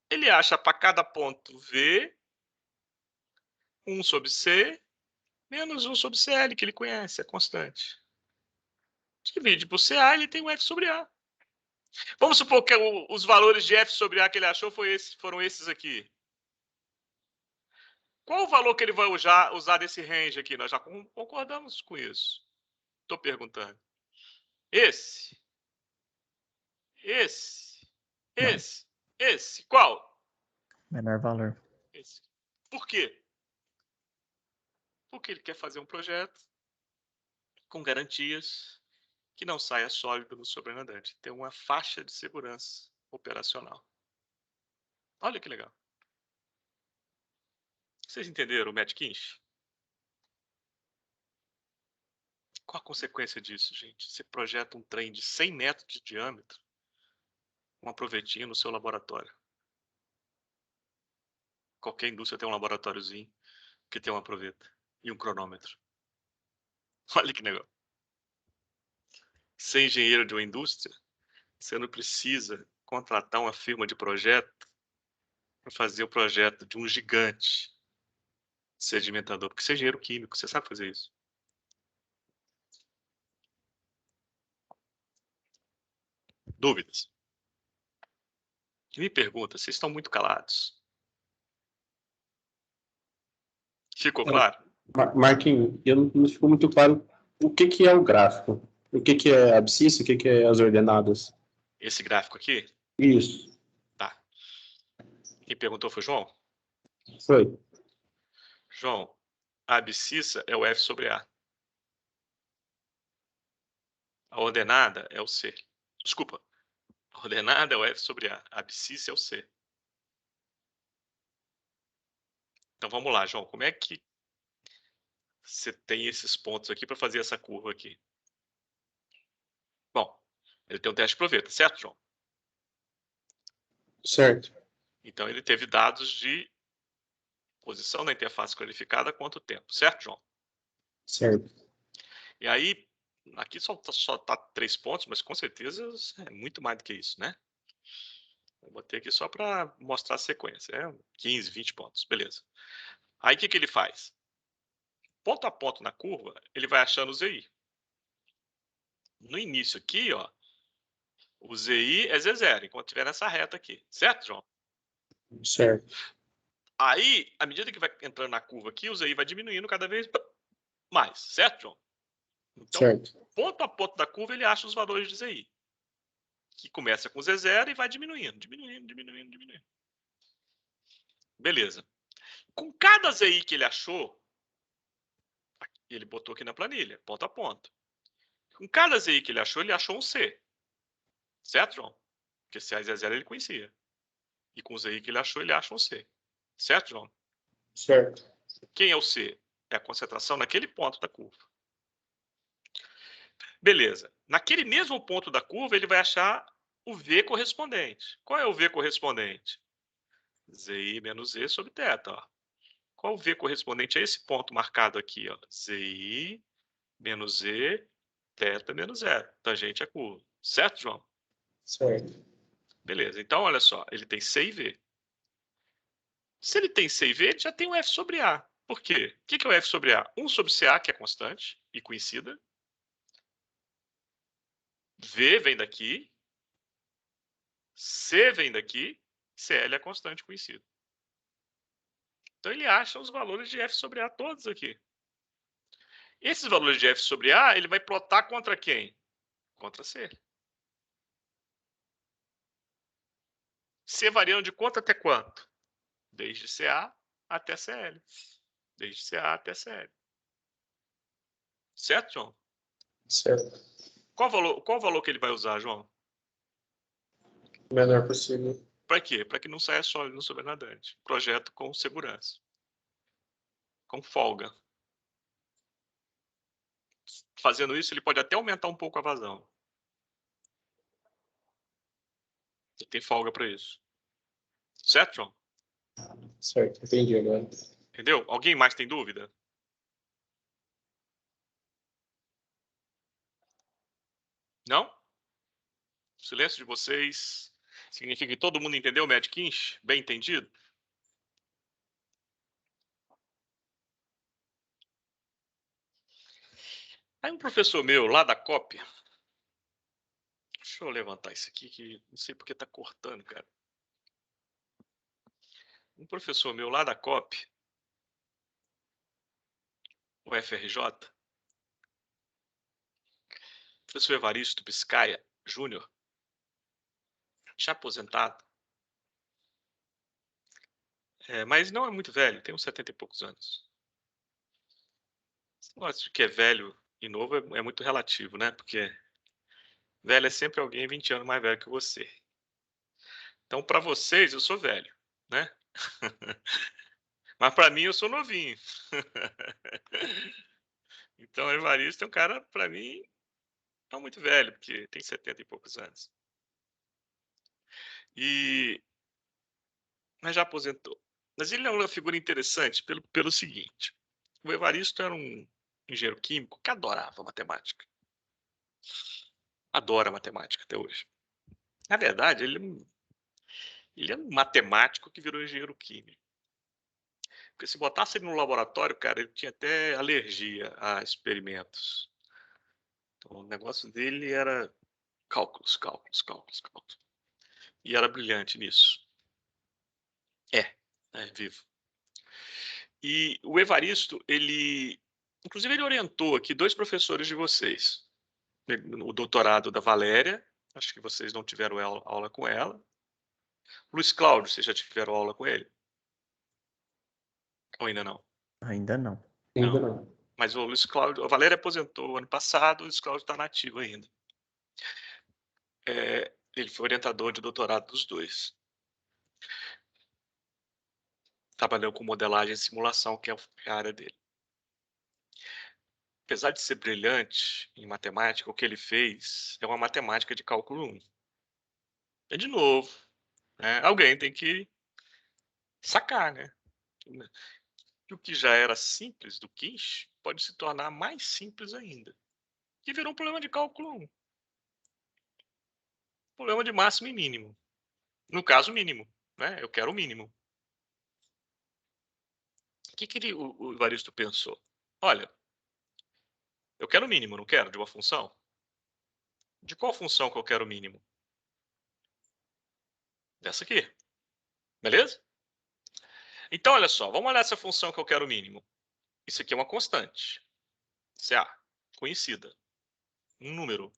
ele acha para cada ponto V 1 sobre C menos 1 sobre CL, que ele conhece, é constante. Divide por CA, ele tem um F sobre A. Vamos supor que os valores de F sobre A que ele achou foram esses aqui. Qual o valor que ele vai usar desse range aqui? Nós já concordamos com isso. Estou perguntando. Esse. Qual? Menor valor. Esse. Por quê? Porque ele quer fazer um projeto com garantias que não saia sólido no sobrenadante. Tem uma faixa de segurança operacional. Olha que legal. Vocês entenderam o Matt Kinch? Qual a consequência disso, gente? Você projeta um trem de 100 metros de diâmetro uma provetinha no seu laboratório. Qualquer indústria tem um laboratóriozinho que tem uma proveta e um cronômetro. Olha que negócio. Ser engenheiro de uma indústria, você não precisa contratar uma firma de projeto para fazer o projeto de um gigante sedimentador, porque você é engenheiro químico, você sabe fazer isso. Dúvidas? Me pergunta, vocês estão muito calados. Ficou claro? Marquinhos, eu não ficou muito claro o que é o gráfico. O que é a abscissa, o que é as ordenadas. Esse gráfico aqui? Isso, Tá. Quem perguntou foi o João? foi. João, a abscissa é o F sobre A. A ordenada é o C. Desculpa. A ordenada é o F sobre A. A abscissa é o C. Então vamos lá, João. Como é que você tem esses pontos aqui para fazer essa curva aqui? Bom, ele tem um teste de proveta, certo, João? Certo. Então ele teve dados de posição na interface clarificada quanto tempo, certo, João? Certo. E aí, aqui só tá 3 pontos, mas com certeza é muito mais do que isso, né? Eu botei aqui só para mostrar a sequência. 15, 20 pontos, beleza. Aí o que ele faz? Ponto a ponto na curva, ele vai achando o ZI. No início aqui, ó, o ZI é Z0, enquanto estiver nessa reta aqui. Certo, João? Certo. Aí, à medida que vai entrando na curva aqui, o ZI vai diminuindo cada vez mais. Certo, João? Então, Certo. ponto a ponto da curva, ele acha os valores de ZI. Que começa com Z0 e vai diminuindo, diminuindo, diminuindo, diminuindo. Beleza. Com cada ZI que ele achou, ele botou aqui na planilha, ponto a ponto. Com cada ZI que ele achou um C. Certo, João? Porque se a Z0 ele conhecia. E com o ZI que ele acha um C. Certo, João? Certo. Quem é o C? É a concentração naquele ponto da curva. Beleza. Naquele mesmo ponto da curva, ele vai achar o V correspondente. Qual é o V correspondente? ZI menos Z sobre θ. Ó. Qual o V correspondente a esse ponto marcado aqui? Ó? ZI menos Z, θ menos 0. Tangente à curva. Certo, João? Certo. Beleza. Então, olha só. Ele tem C e V. Se ele tem C e V, ele já tem um F sobre A. Por quê? O que é o F sobre A? 1 sobre CA, que é constante e conhecida. V vem daqui. C vem daqui. CL é constante conhecida. Então, ele acha os valores de F sobre A todos aqui. Esses valores de F sobre A, ele vai plotar contra quem? Contra C. C variando de quanto até quanto? Desde CA até CL. Desde CA até CL. Certo, João? Certo. Qual o valor que ele vai usar, João? O menor possível. Para quê? Para que não saia sólido no sobrenadante. Projeto com segurança. Com folga. Fazendo isso, ele pode até aumentar um pouco a vazão. Ele tem folga para isso. Certo, João? Certo. Entendi agora. Entendeu? Alguém mais tem dúvida? Não? O silêncio de vocês significa que todo mundo entendeu o Mad Kinch? Bem entendido? Aí um professor meu lá da COP, deixa eu levantar isso aqui que não sei porque tá cortando, cara. Um professor meu lá da COP, o FRJ, professor Evaristo Piscaia Júnior, já aposentado, mas não é muito velho, tem uns 70 e poucos anos. Esse negócio de que é velho e novo é muito relativo, né? Porque velho é sempre alguém 20 anos mais velho que você. Então, para vocês, eu sou velho, né? Mas para mim, eu sou novinho. Então, o Evaristo é um cara, para mim, não muito velho, porque tem 70 e poucos anos. Mas já aposentou. Mas ele é uma figura interessante pelo seguinte. O Evaristo era um engenheiro químico que adorava matemática. Adora matemática até hoje. Na verdade, ele é um matemático que virou engenheiro químico. Porque se botasse ele no laboratório, cara, ele tinha até alergia a experimentos. Então, o negócio dele era cálculos. E era brilhante nisso. É vivo. E o Evaristo, inclusive ele orientou aqui 2 professores de vocês. O doutorado da Valéria, acho que vocês não tiveram aula com ela. Luiz Cláudio, vocês já tiveram aula com ele? Ou ainda não? Ainda não. Ainda não. Mas o Luiz Cláudio, a Valéria aposentou ano passado, o Luiz Cláudio está nativo ainda. Ele foi orientador de doutorado dos 2. Trabalhou com modelagem e simulação, que é a área dele. Apesar de ser brilhante em matemática, o que ele fez é uma matemática de cálculo 1. De novo, né? Alguém tem que sacar, né? E o que já era simples do Kinch pode se tornar mais simples ainda. Que virou um problema de cálculo 1. Problema de máximo e mínimo. No caso, mínimo. Né? Eu quero o mínimo. O que o Evaristo pensou? Olha, eu quero o mínimo, não quero? De uma função? De qual função que eu quero o mínimo? Dessa aqui. Beleza? Então, olha só. Vamos olhar essa função que eu quero o mínimo. Isso aqui é uma constante. CA. Conhecida. Um número.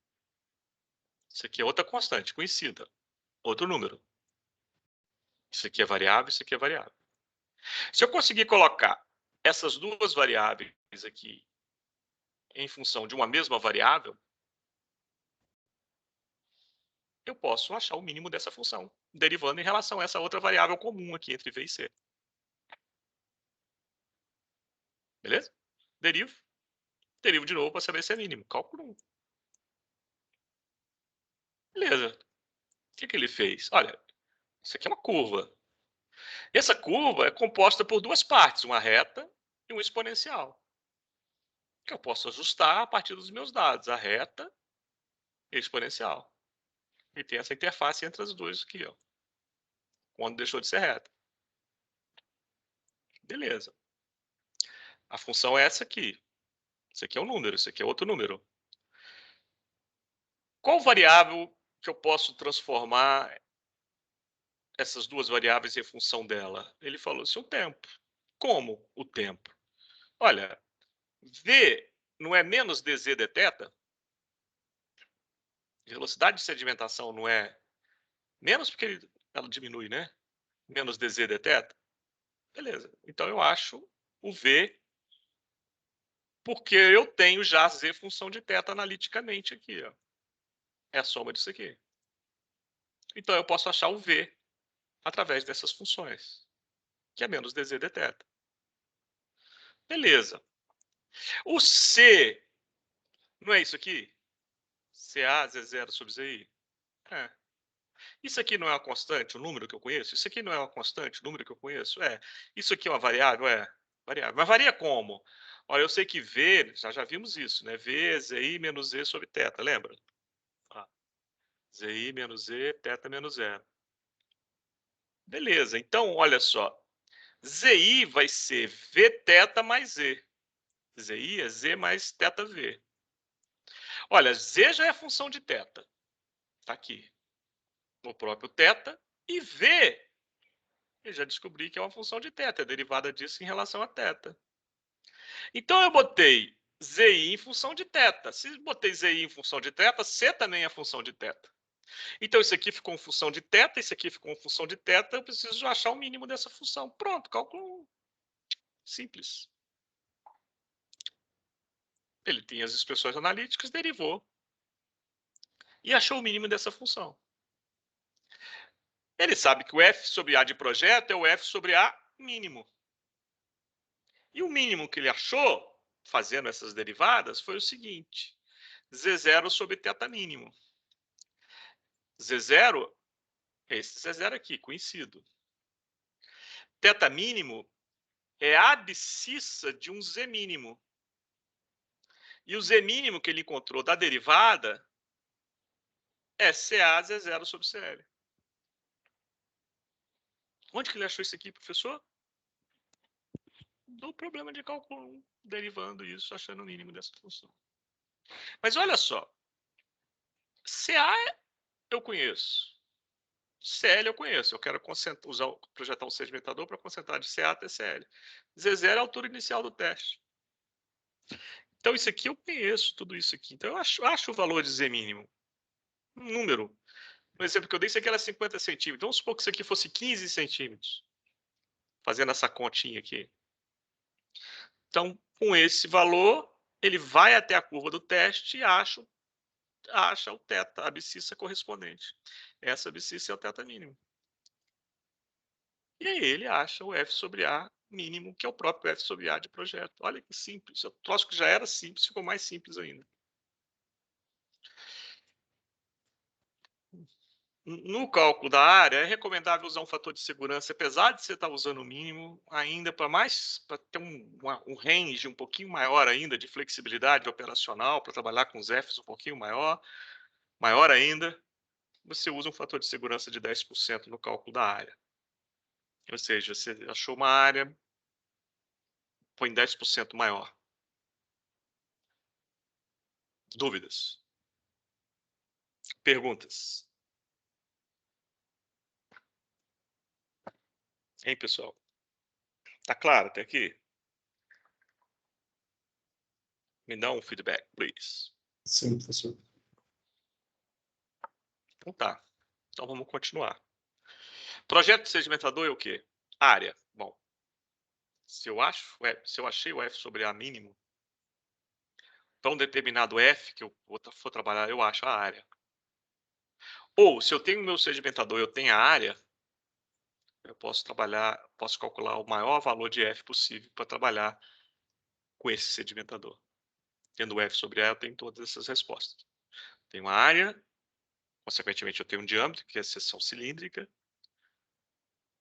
Isso aqui é outra constante. Conhecida. Outro número. Isso aqui é variável, isso aqui é variável. Se eu conseguir colocar essas 2 variáveis aqui em função de uma mesma variável, eu posso achar o mínimo dessa função, derivando em relação a essa outra variável comum aqui entre V e C. Beleza? Derivo. Derivo de novo para saber se é mínimo. Cálculo 1. Beleza. O que ele fez? Olha, isso aqui é uma curva. Essa curva é composta por 2 partes, uma reta e um exponencial. Que eu posso ajustar a partir dos meus dados, a reta e a exponencial. E tem essa interface entre as 2 aqui, ó. Quando deixou de ser reta. Beleza. A função é essa aqui. Isso aqui é um número, isso aqui é outro número. Qual variável que eu posso transformar essas 2 variáveis em função dela? Ele falou assim, o tempo. Como o tempo? Olha, V não é menos dz de θ? Velocidade de sedimentação não é menos porque ela diminui, né? Menos dz de θ? Beleza. Então eu acho o V porque eu tenho já z função de θ analiticamente aqui, ó. É a soma disso aqui. Então eu posso achar o V através dessas funções, que é menos dz de θ. Beleza. O C não é isso aqui? CA, Z0 sobre ZI? É. Isso aqui não é uma constante, o número que eu conheço? Isso aqui não é uma constante, o número que eu conheço? É. Isso aqui é uma variável? É. Variável. Mas varia como? Olha, eu sei que V, já vimos isso, né? V, ZI menos Z sobre θ, lembra? Ah. ZI menos Z, θ menos 0. Beleza, então, olha só. ZI vai ser Vθ mais Z. ZI é Z mais θV. Olha, Z já é função de θ. Está aqui. O próprio θ. E V, eu já descobri que é uma função de θ. É derivada disso em relação a θ. Então, eu botei ZI em função de θ. Se botei ZI em função de θ, C também é função de θ. Então, isso aqui ficou em função de θ, isso aqui ficou em função de θ, eu preciso achar o mínimo dessa função. Pronto, cálculo simples. Ele tem as expressões analíticas, derivou e achou o mínimo dessa função. Ele sabe que o f sobre a de projeto é o f sobre a mínimo. E o mínimo que ele achou, fazendo essas derivadas, foi o seguinte. Z0 sobre θ mínimo. Z0 Esse Z0 aqui, conhecido. Θ mínimo é a abscissa de um Z mínimo. E o Z mínimo que ele encontrou da derivada é CA Z0 sobre CL. Onde que ele achou isso aqui, professor? Do problema de cálculo 1, derivando isso, achando o mínimo dessa função. Mas olha só. CA eu conheço. CL eu conheço. Eu quero projetar um sedimentador para concentrar de CA até CL. Z0 é a altura inicial do teste. Então, isso aqui eu conheço, tudo isso aqui. Então, eu acho o valor de Z mínimo. Um número. Um exemplo que eu dei, isso aqui era 50 centímetros. Vamos supor que isso aqui fosse 15 centímetros. Fazendo essa continha aqui. Então, com esse valor, ele vai até a curva do teste e acha o θ, a abscissa correspondente. Essa abscissa é o θ mínimo. E aí ele acha o F sobre A mínimo, que é o próprio F sobre A de projeto. Olha que simples. O troço que já era simples ficou mais simples ainda. No cálculo da área, é recomendável usar um fator de segurança, apesar de você estar usando o mínimo, ainda para ter um range um pouquinho maior ainda de flexibilidade operacional, para trabalhar com os Fs um pouquinho maior ainda, você usa um fator de segurança de 10% no cálculo da área. Ou seja, você achou uma área, põe 10% maior. Dúvidas? Perguntas? Hein, pessoal? Tá claro até aqui? Me dá um feedback, please. Sim, professor. Então tá. Então vamos continuar. Projeto de sedimentador é o quê? Área. Bom, se eu achei o F sobre A mínimo, para um determinado F que eu for trabalhar, eu acho a área. Ou, se eu tenho o meu sedimentador e eu tenho a área, eu posso calcular o maior valor de F possível para trabalhar com esse sedimentador. Tendo F sobre A, eu tenho todas essas respostas. Tenho a área, consequentemente eu tenho um diâmetro, que é a seção cilíndrica,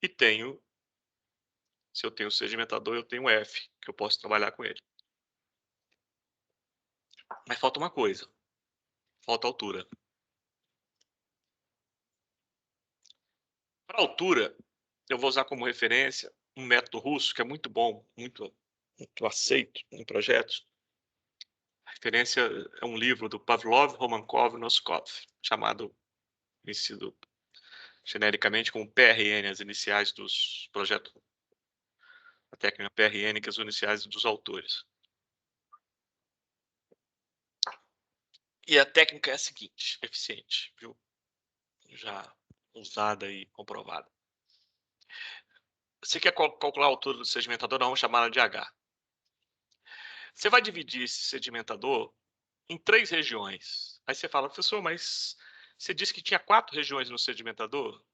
e tenho, se eu tenho o sedimentador, eu tenho F, que eu posso trabalhar com ele. Mas falta uma coisa, falta altura. Para altura, eu vou usar como referência um método russo que é muito bom, muito aceito em projetos. A referência é um livro do Pavlov, Romankov e Noskov, chamado, conhecido genericamente como PRN, as iniciais dos projetos. A técnica PRN, que é as iniciais dos autores. E a técnica é a seguinte, eficiente, viu? Já usada e comprovada. Você quer calcular a altura do sedimentador, nós vamos chamá-la de H. Você vai dividir esse sedimentador em 3 regiões. Aí você fala, professor, mas você disse que tinha 4 regiões no sedimentador?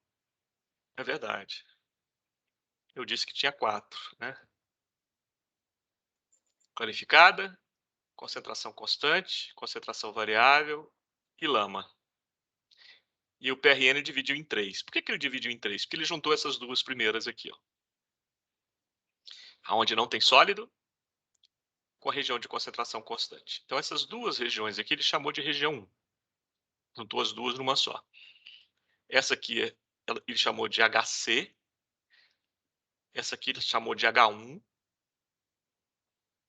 É verdade. Eu disse que tinha 4, né? Clarificada, concentração constante, concentração variável e lama. E o PRN dividiu em 3. Por que ele dividiu em 3? Porque ele juntou essas duas primeiras aqui, ó. Onde não tem sólido, com a região de concentração constante. Então, essas duas regiões aqui ele chamou de região 1. Juntou as duas numa só. Essa aqui ele chamou de HC. Essa aqui ele chamou de H1.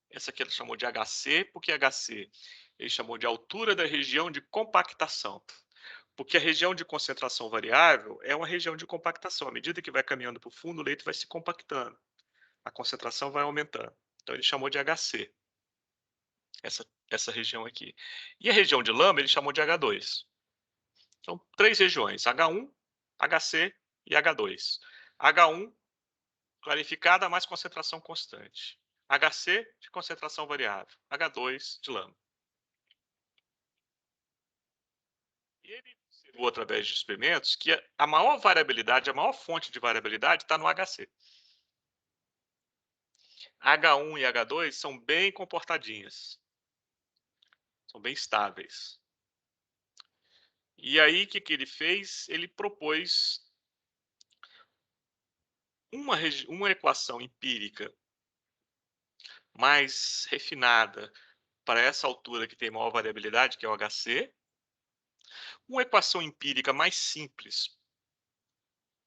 Essa aqui ele chamou de HC, porque HC ele chamou de altura da região de compactação. Porque a região de concentração variável é uma região de compactação. À medida que vai caminhando para o fundo, o leito vai se compactando. A concentração vai aumentando. Então, ele chamou de HC. Essa região aqui. E a região de lama, ele chamou de H2. São 3 regiões, H1, HC e H2. H1, clarificada, mais concentração constante. HC, de concentração variável. H2, de lama. E ele observou, através de experimentos, que a maior variabilidade, a maior fonte de variabilidade está no HC. H1 e H2 são bem comportadinhas. São bem estáveis. E aí, o que ele fez? Ele propôs uma equação empírica mais refinada para essa altura que tem maior variabilidade, que é o HC, uma equação empírica mais simples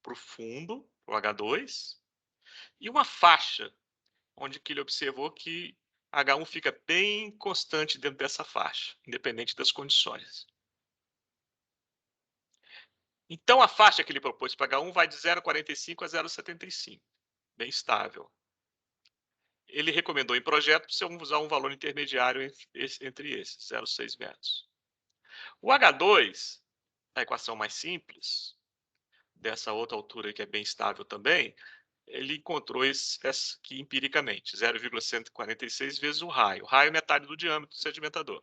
para o fundo, para o H2, e uma faixa, onde que ele observou que H1 fica bem constante dentro dessa faixa, independente das condições. Então, a faixa que ele propôs para H1 vai de 0,45 a 0,75, bem estável. Ele recomendou em projeto você usar um valor intermediário entre esses, 0,6 metros. O H2, a equação mais simples, dessa outra altura que é bem estável também, ele encontrou esse aqui empiricamente, 0,146 vezes o raio. O raio é metade do diâmetro do sedimentador,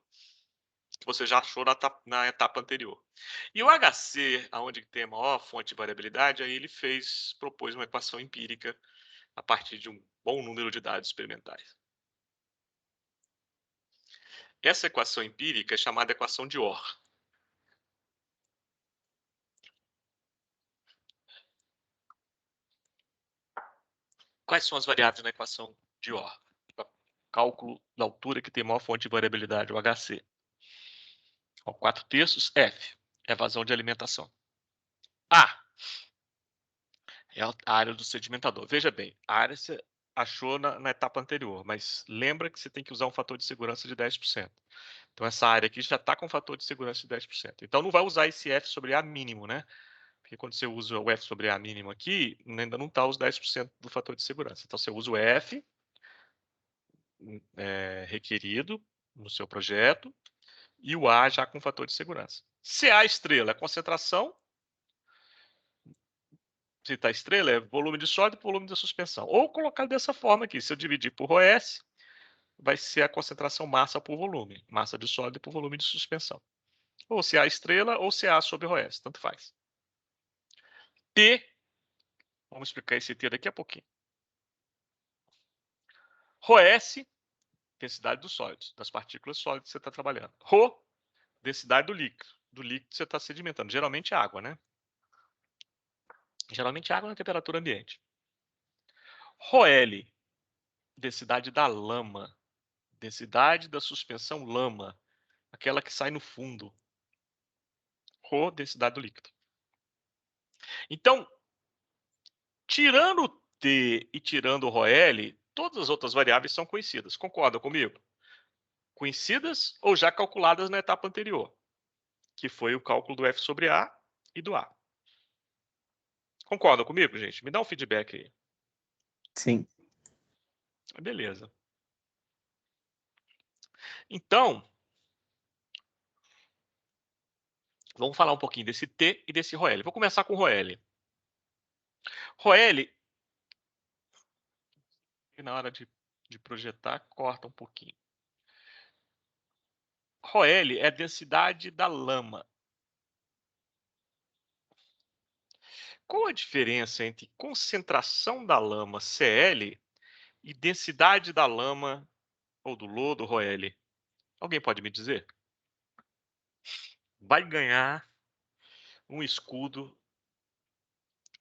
que você já achou na etapa anterior. E o HC, onde tem a maior fonte de variabilidade, aí ele propôs uma equação empírica a partir de um bom número de dados experimentais. Essa equação empírica é chamada equação de Orr. Quais são as variáveis na equação de Orr? Cálculo da altura que tem maior fonte de variabilidade, o HC. 4/3, F, é vazão de alimentação. A é a área do sedimentador. Veja bem, a área você achou na etapa anterior, mas lembra que você tem que usar um fator de segurança de 10%. Então, essa área aqui já está com fator de segurança de 10%. Então, não vai usar esse F sobre A mínimo, né? Porque quando você usa o F sobre A mínimo aqui, ainda não está os 10% do fator de segurança. Então, você usa o F requerido no seu projeto e o A já com fator de segurança. Se A estrela é concentração, se está estrela é volume de sólido por volume da suspensão. Ou colocar dessa forma aqui, se eu dividir por ρS, vai ser a concentração massa por volume, massa de sólido por volume de suspensão. Ou se A estrela ou se A sobre ρS, tanto faz. T, vamos explicar esse T daqui a pouquinho. ρS, densidade dos sólidos, das partículas sólidas que você está trabalhando. Rho, densidade do líquido que você está sedimentando. Geralmente água, né? Geralmente água na temperatura ambiente. ρL, densidade da lama, densidade da suspensão lama, aquela que sai no fundo. Rho, densidade do líquido. Então, tirando o T e tirando o ρL, todas as outras variáveis são conhecidas. Concorda comigo? Conhecidas ou já calculadas na etapa anterior, que foi o cálculo do F sobre A e do A. Concorda comigo, gente? Me dá um feedback aí. Sim. Beleza. Então, vamos falar um pouquinho desse T e desse ρL. Vou começar com o ρL. ρL, na hora de projetar, corta um pouquinho. ρL é a densidade da lama. Qual a diferença entre concentração da lama, Cl, e densidade da lama ou do lodo, ρL? Alguém pode me dizer? Vai ganhar um escudo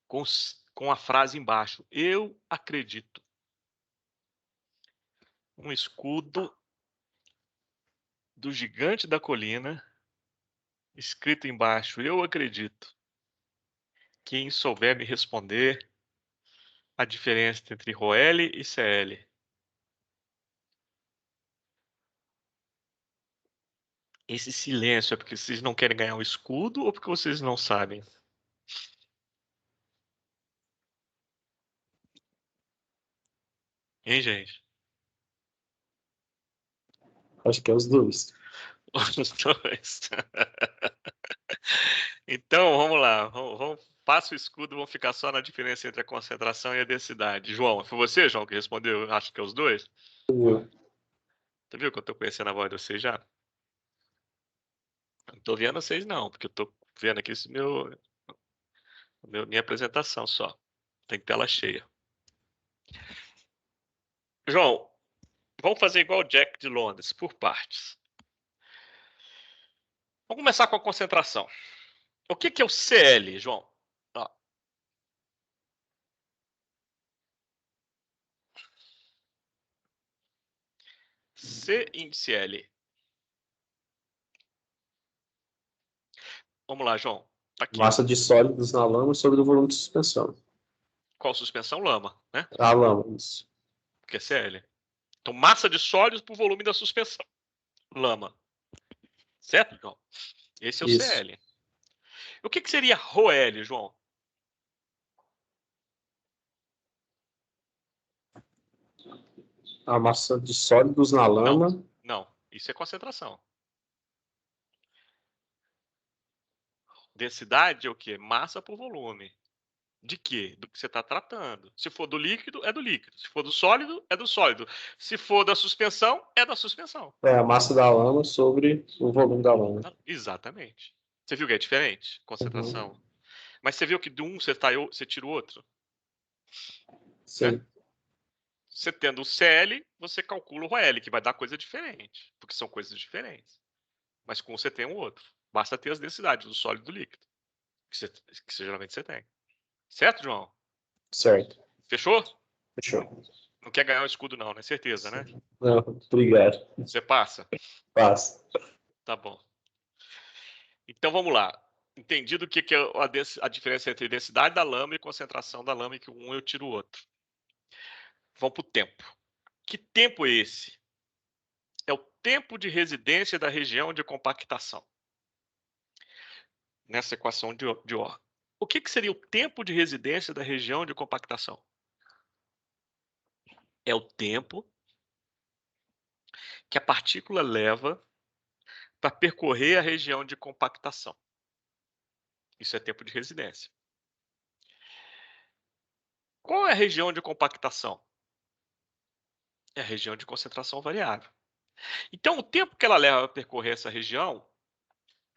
com a frase embaixo. Eu acredito. Um escudo do gigante da colina, escrito embaixo, eu acredito. Quem souber me responder a diferença entre ρL e Cl. Esse silêncio é porque vocês não querem ganhar o escudo ou porque vocês não sabem? Hein, gente? Acho que é os dois. Os dois. Então, vamos lá. Passa o escudo, vamos ficar só na diferença entre a concentração e a densidade. João, foi você, João, que respondeu? Acho que é os dois. Você viu que eu tô conhecendo a voz de vocês já? Não tô vendo vocês não, porque eu tô vendo aqui minha apresentação só. Tem tela cheia. João, vamos fazer igual o Jack de Londres, por partes. Vamos começar com a concentração. O que é o Cl, João? Ó. C índice L. Vamos lá, João. Tá aqui, Massa ó. de sólidos na lama sobre o volume de suspensão. Qual suspensão? Lama, né? A lama, isso. Porque é CL. Então, massa de sólidos por volume da suspensão. Lama. Certo, João? Esse é o Isso. CL. O que seria ρL, João? A massa de sólidos na lama. Não. Isso é concentração. Densidade é o quê? Massa por volume. De quê? Do que você está tratando. Se for do líquido, é do líquido. Se for do sólido, é do sólido. Se for da suspensão, é da suspensão. É a massa da lama sobre o volume da lama. Exatamente. Você viu que é diferente? Concentração. Uhum. Mas você viu que de um você tira o outro? Sim. Né? Você tendo o CL, você calcula o ρL, que vai dar coisa diferente. Porque são coisas diferentes. Mas com você tem o outro. Basta ter as densidades do sólido e do líquido. Que geralmente você tem. Certo, João? Certo. Fechou? Fechou. Não quer ganhar o escudo não, né? Certeza, né? Não, obrigado. Você passa? Passa. Tá bom. Então vamos lá. Entendido o que é a diferença entre densidade da lama e concentração da lama, e que um eu tiro o outro. Vamos para o tempo. Que tempo é esse? É o tempo de residência da região de compactação. Nessa equação de Ohr. O que seria o tempo de residência da região de compactação? É o tempo que a partícula leva para percorrer a região de compactação. Isso é tempo de residência. Qual é a região de compactação? É a região de concentração variável. Então, o tempo que ela leva para percorrer essa região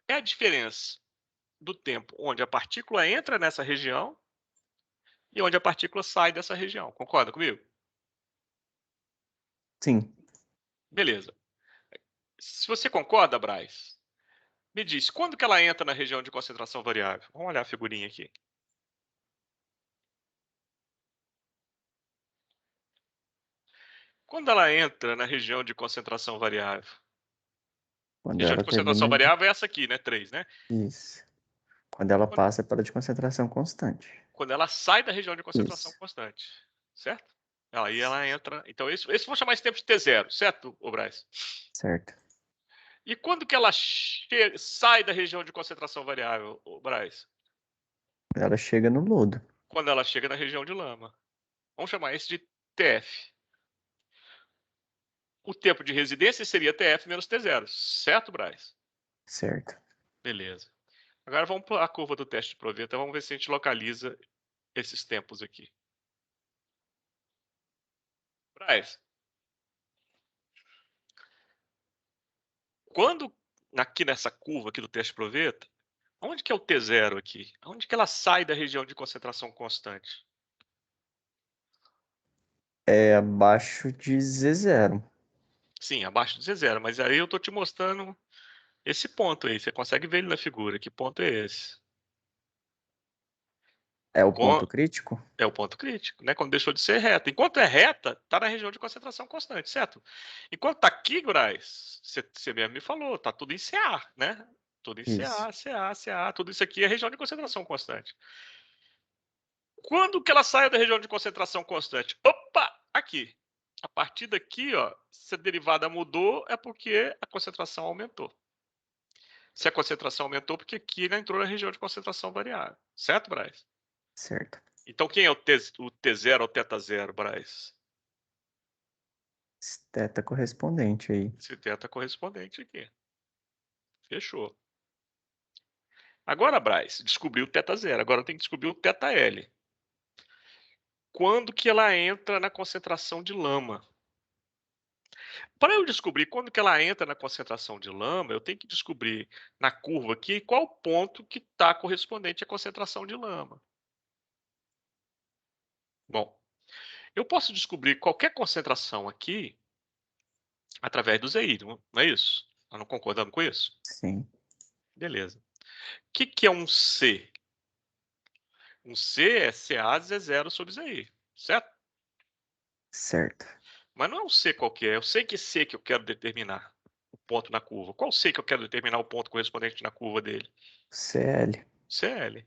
é a diferença do tempo onde a partícula entra nessa região e onde a partícula sai dessa região. Concorda comigo? Sim. Beleza. Se você concorda, Braz, me diz, quando que ela entra na região de concentração variável? Vamos olhar a figurinha aqui. Quando ela entra na região de concentração variável? Quando Região de ela concentração termina de... variável é essa aqui, né? 3, né? Isso. Quando ela passa para de concentração constante. Quando ela sai da região de concentração Isso. constante, certo? Aí ela entra... Então, esse vou chamar esse tempo de T0, certo, Braz? Certo. E quando que ela sai da região de concentração variável, Braz? Ela chega no lodo. Quando ela chega na região de lama. Vamos chamar esse de TF. O tempo de residência seria TF menos T0, certo, Braz? Certo. Beleza. Agora vamos para a curva do teste de proveta. Vamos ver se a gente localiza esses tempos aqui. Braz, quando aqui nessa curva aqui do teste de proveta, onde que é o T0 aqui? Onde que ela sai da região de concentração constante? É abaixo de Z0. Sim, abaixo de Z0, mas aí eu estou te mostrando esse ponto aí. Você consegue ver ele na figura. Que ponto é esse? É o ponto crítico? É o ponto crítico, né? Quando deixou de ser reta. Enquanto é reta, está na região de concentração constante, certo? Enquanto está aqui, Gurais, você mesmo me falou, está tudo em CA, né? Tudo em Isso. CA. Tudo isso aqui é região de concentração constante. Quando que ela sai da região de concentração constante? Opa, aqui. A partir daqui, ó, se a derivada mudou, é porque a concentração aumentou. Se a concentração aumentou, porque aqui ela entrou na região de concentração variável. Certo, Braz? Certo. Então, quem é o T0 ou θ0, Braz? Esse teta correspondente aí. Esse θ correspondente aqui. Fechou. Agora, Braz, descobriu o θ0. Agora tem que descobrir o θL. Quando que ela entra na concentração de lama? Para eu descobrir quando que ela entra na concentração de lama, eu tenho que descobrir na curva aqui qual o ponto que está correspondente à concentração de lama. Bom, eu posso descobrir qualquer concentração aqui através do ZI, não é isso? Nós não concordamos com isso? Sim. Beleza. O que é um C? Um C é CA Z0 sobre ZI, certo? Certo. Mas não é um C qualquer, eu sei que C que eu quero determinar o ponto na curva. Qual C que eu quero determinar o ponto correspondente na curva dele? CL. CL.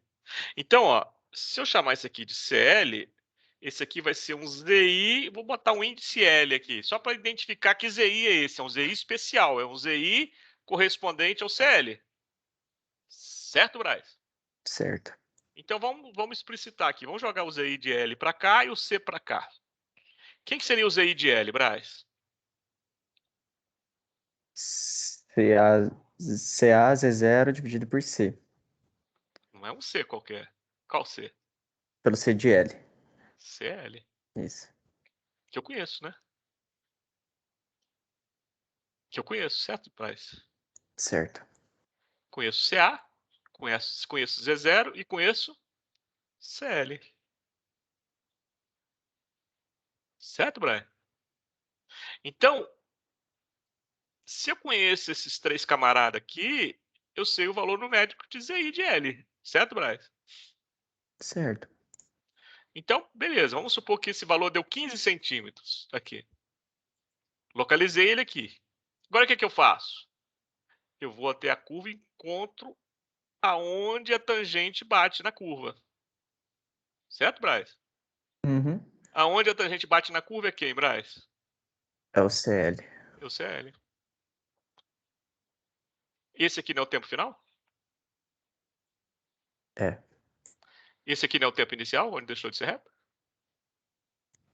Então, ó, se eu chamar isso aqui de CL, esse aqui vai ser um ZI, vou botar um índice L aqui, só para identificar que ZI é esse, é um ZI especial, é um ZI correspondente ao CL. Certo, Braz? Certo. Então, vamos explicitar aqui, vamos jogar o ZI de L para cá e o C para cá. Quem que seria o ZI de L, Braz? CA Z0 dividido por C. Não é um C qualquer. Qual C? Pelo C de L. CL. Isso. Que eu conheço, né? Que eu conheço, certo, Braz? Certo. Conheço CA, conheço Z0 e conheço CL. Certo, Brian? Então, se eu conheço esses três camaradas aqui, eu sei o valor numérico de ZI de L. Certo, Brian? Certo. Então, beleza. Vamos supor que esse valor deu 15 centímetros aqui. Localizei ele aqui. Agora, o que eu faço? Eu vou até a curva e encontro aonde a tangente bate na curva. Certo, Braz? Uhum. Aonde a tangente bate na curva é quem, Braz? É o CL. É o CL. Esse aqui não é o tempo final? É. Esse aqui não é o tempo inicial, onde deixou de ser reto?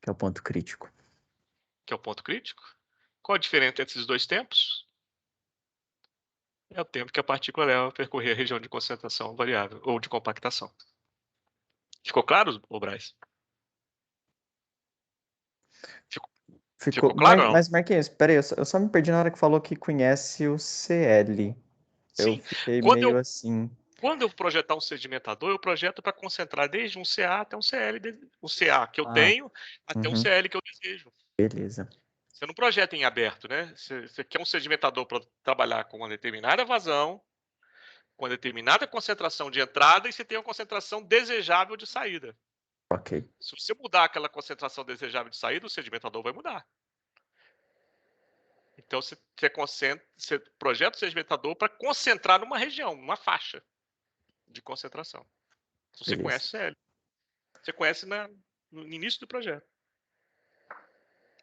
Que é o ponto crítico. Que é o ponto crítico. Qual a diferença entre esses dois tempos? É o tempo que a partícula leva a percorrer a região de concentração variável, ou de compactação. Ficou claro, Braz? Ficou claro ou não? Mas Marquinhos, peraí, eu só me perdi na hora que falou que conhece o CL. Eu Sim. fiquei Quando meio eu, assim. quando eu projetar um sedimentador, eu projeto para concentrar desde um CA até um CL, o CA que eu tenho até um Uhum. CL que eu desejo. Beleza. Você não projeta em aberto, né? Você quer um sedimentador para trabalhar com uma determinada vazão, com uma determinada concentração de entrada, e você tem uma concentração desejável de saída. Ok. Se você mudar aquela concentração desejável de saída, o sedimentador vai mudar. Então você projeta o sedimentador para concentrar numa região, numa faixa de concentração. Então, você Beleza. conhece CL. Você conhece no início do projeto.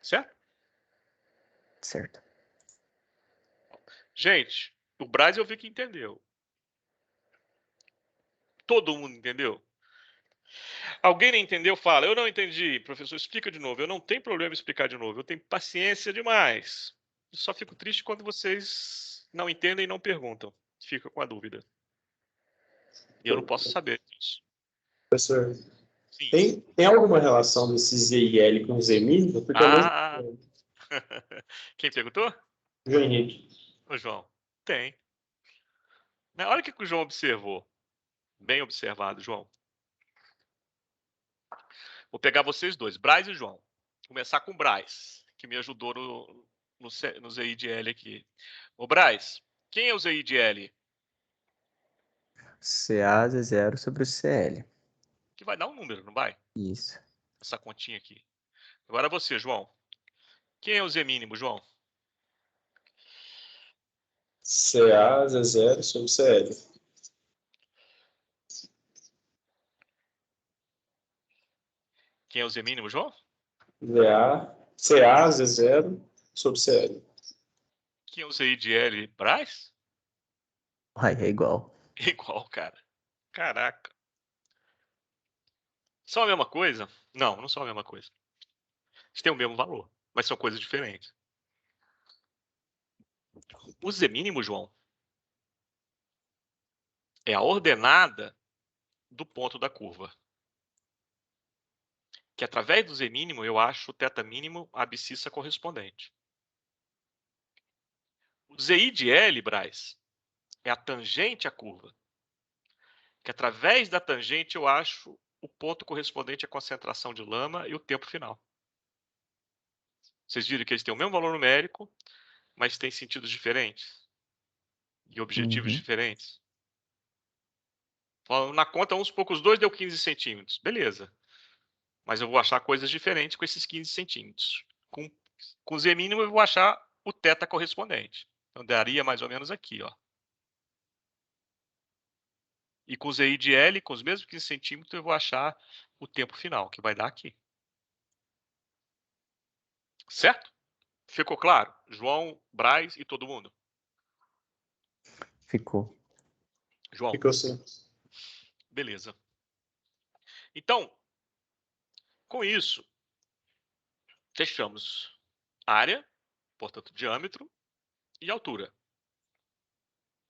Certo? Certo. Gente, o Braz eu vi que entendeu. Todo mundo entendeu? Alguém não entendeu? Fala. Eu não entendi. Professor, explica de novo. Eu não tenho problema em explicar de novo. Eu tenho paciência demais. Eu só fico triste quando vocês não entendem e não perguntam. Fica com a dúvida. E eu não posso saber disso. Professor, Sim. tem alguma relação desse ZIL com Z mínimo? Porque é o mesmo. Ah! Quem perguntou? João Henrique. O João. Tem. Olha o que o João observou. Bem observado, João. Vou pegar vocês dois, Braz e João. Vou começar com o Braz, que me ajudou no ZI de L aqui. Ô, Braz, quem é o ZI de L? CA Z0 sobre o CL. Que vai dar um número, não vai? Isso. Essa continha aqui. Agora você, João. Quem é o Z mínimo, João? CA Z0 sobre CL. Quem é o Z mínimo, João? CA Z0 sobre CL. Quem é o ZI de L, Braz? Ai, é igual. Igual, cara. Caraca. São a mesma coisa? Não, não são a mesma coisa. Eles têm o mesmo valor, mas são coisas diferentes. O Z mínimo, João, é a ordenada do ponto da curva. Que através do Z mínimo eu acho o θ mínimo a abscissa correspondente. O ZI de L, Braz, é a tangente à curva. Que através da tangente eu acho o ponto correspondente à concentração de lama e o tempo final. Vocês viram que eles têm o mesmo valor numérico, mas têm sentidos diferentes e objetivos diferentes. Na conta, vamos supor que os dois deu 15 centímetros. Beleza. Mas eu vou achar coisas diferentes com esses 15 centímetros. Com max. Com Z mínimo, eu vou achar o θ correspondente. Então, daria mais ou menos aqui, ó. E com ZI de L, com os mesmos 15 centímetros, eu vou achar o tempo final, que vai dar aqui. Certo? Ficou claro? João, Braz e todo mundo? Ficou. João, Ficou assim. beleza. Então, com isso, fechamos área, portanto, diâmetro e altura.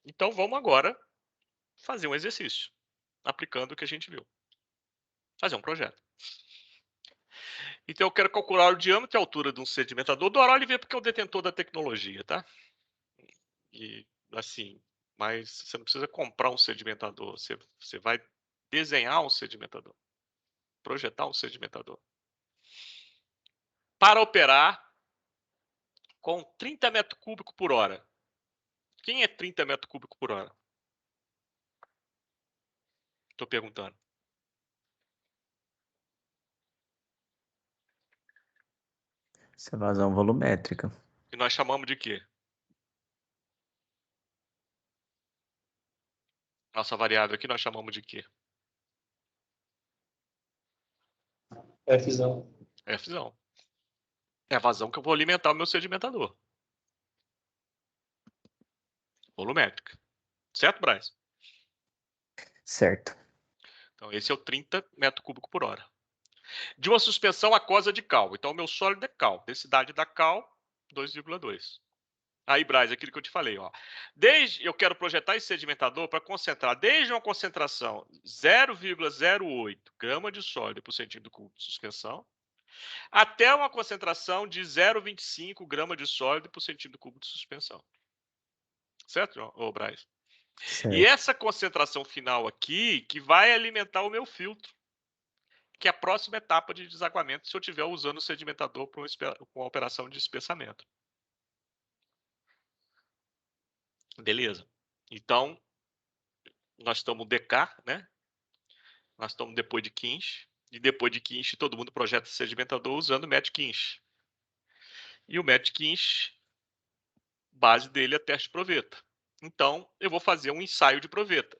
Então, vamos agora fazer um exercício, aplicando o que a gente viu. Fazer um projeto. Então, eu quero calcular o diâmetro e a altura de um sedimentador do Auroliver, porque é o detentor da tecnologia, tá? E, assim, mas você não precisa comprar um sedimentador, você vai desenhar um sedimentador, projetar um sedimentador. Para operar com 30 metros cúbicos por hora. Quem é 30 metros cúbicos por hora? Estou perguntando. Essa é vazão volumétrica. E nós chamamos de quê? Nossa variável aqui nós chamamos de quê? Fzão. Fzão. É a vazão que eu vou alimentar o meu sedimentador. Volumétrica. Certo, Braz? Certo. Então, esse é o 30 metros cúbicos por hora. De uma suspensão aquosa de cal. Então, o meu sólido é cal. Densidade da cal, 2,2. Aí, Braz, aquilo que eu te falei, ó. Eu quero projetar esse sedimentador para concentrar desde uma concentração 0,08 grama de sólido por centímetro cúbico de suspensão, até uma concentração de 0,25 grama de sólido por centímetro cúbico de suspensão. Certo, ô Braz? Certo. E essa concentração final aqui que vai alimentar o meu filtro, que é a próxima etapa de desaguamento se eu estiver usando o sedimentador para uma operação de espessamento. Beleza. Então, nós estamos DK, né? Nós estamos depois de Kinch. E depois de Kinch, todo mundo projeta sedimentador usando o método Kinch. E o método Kinch, base dele é teste de proveta. Então, eu vou fazer um ensaio de proveta.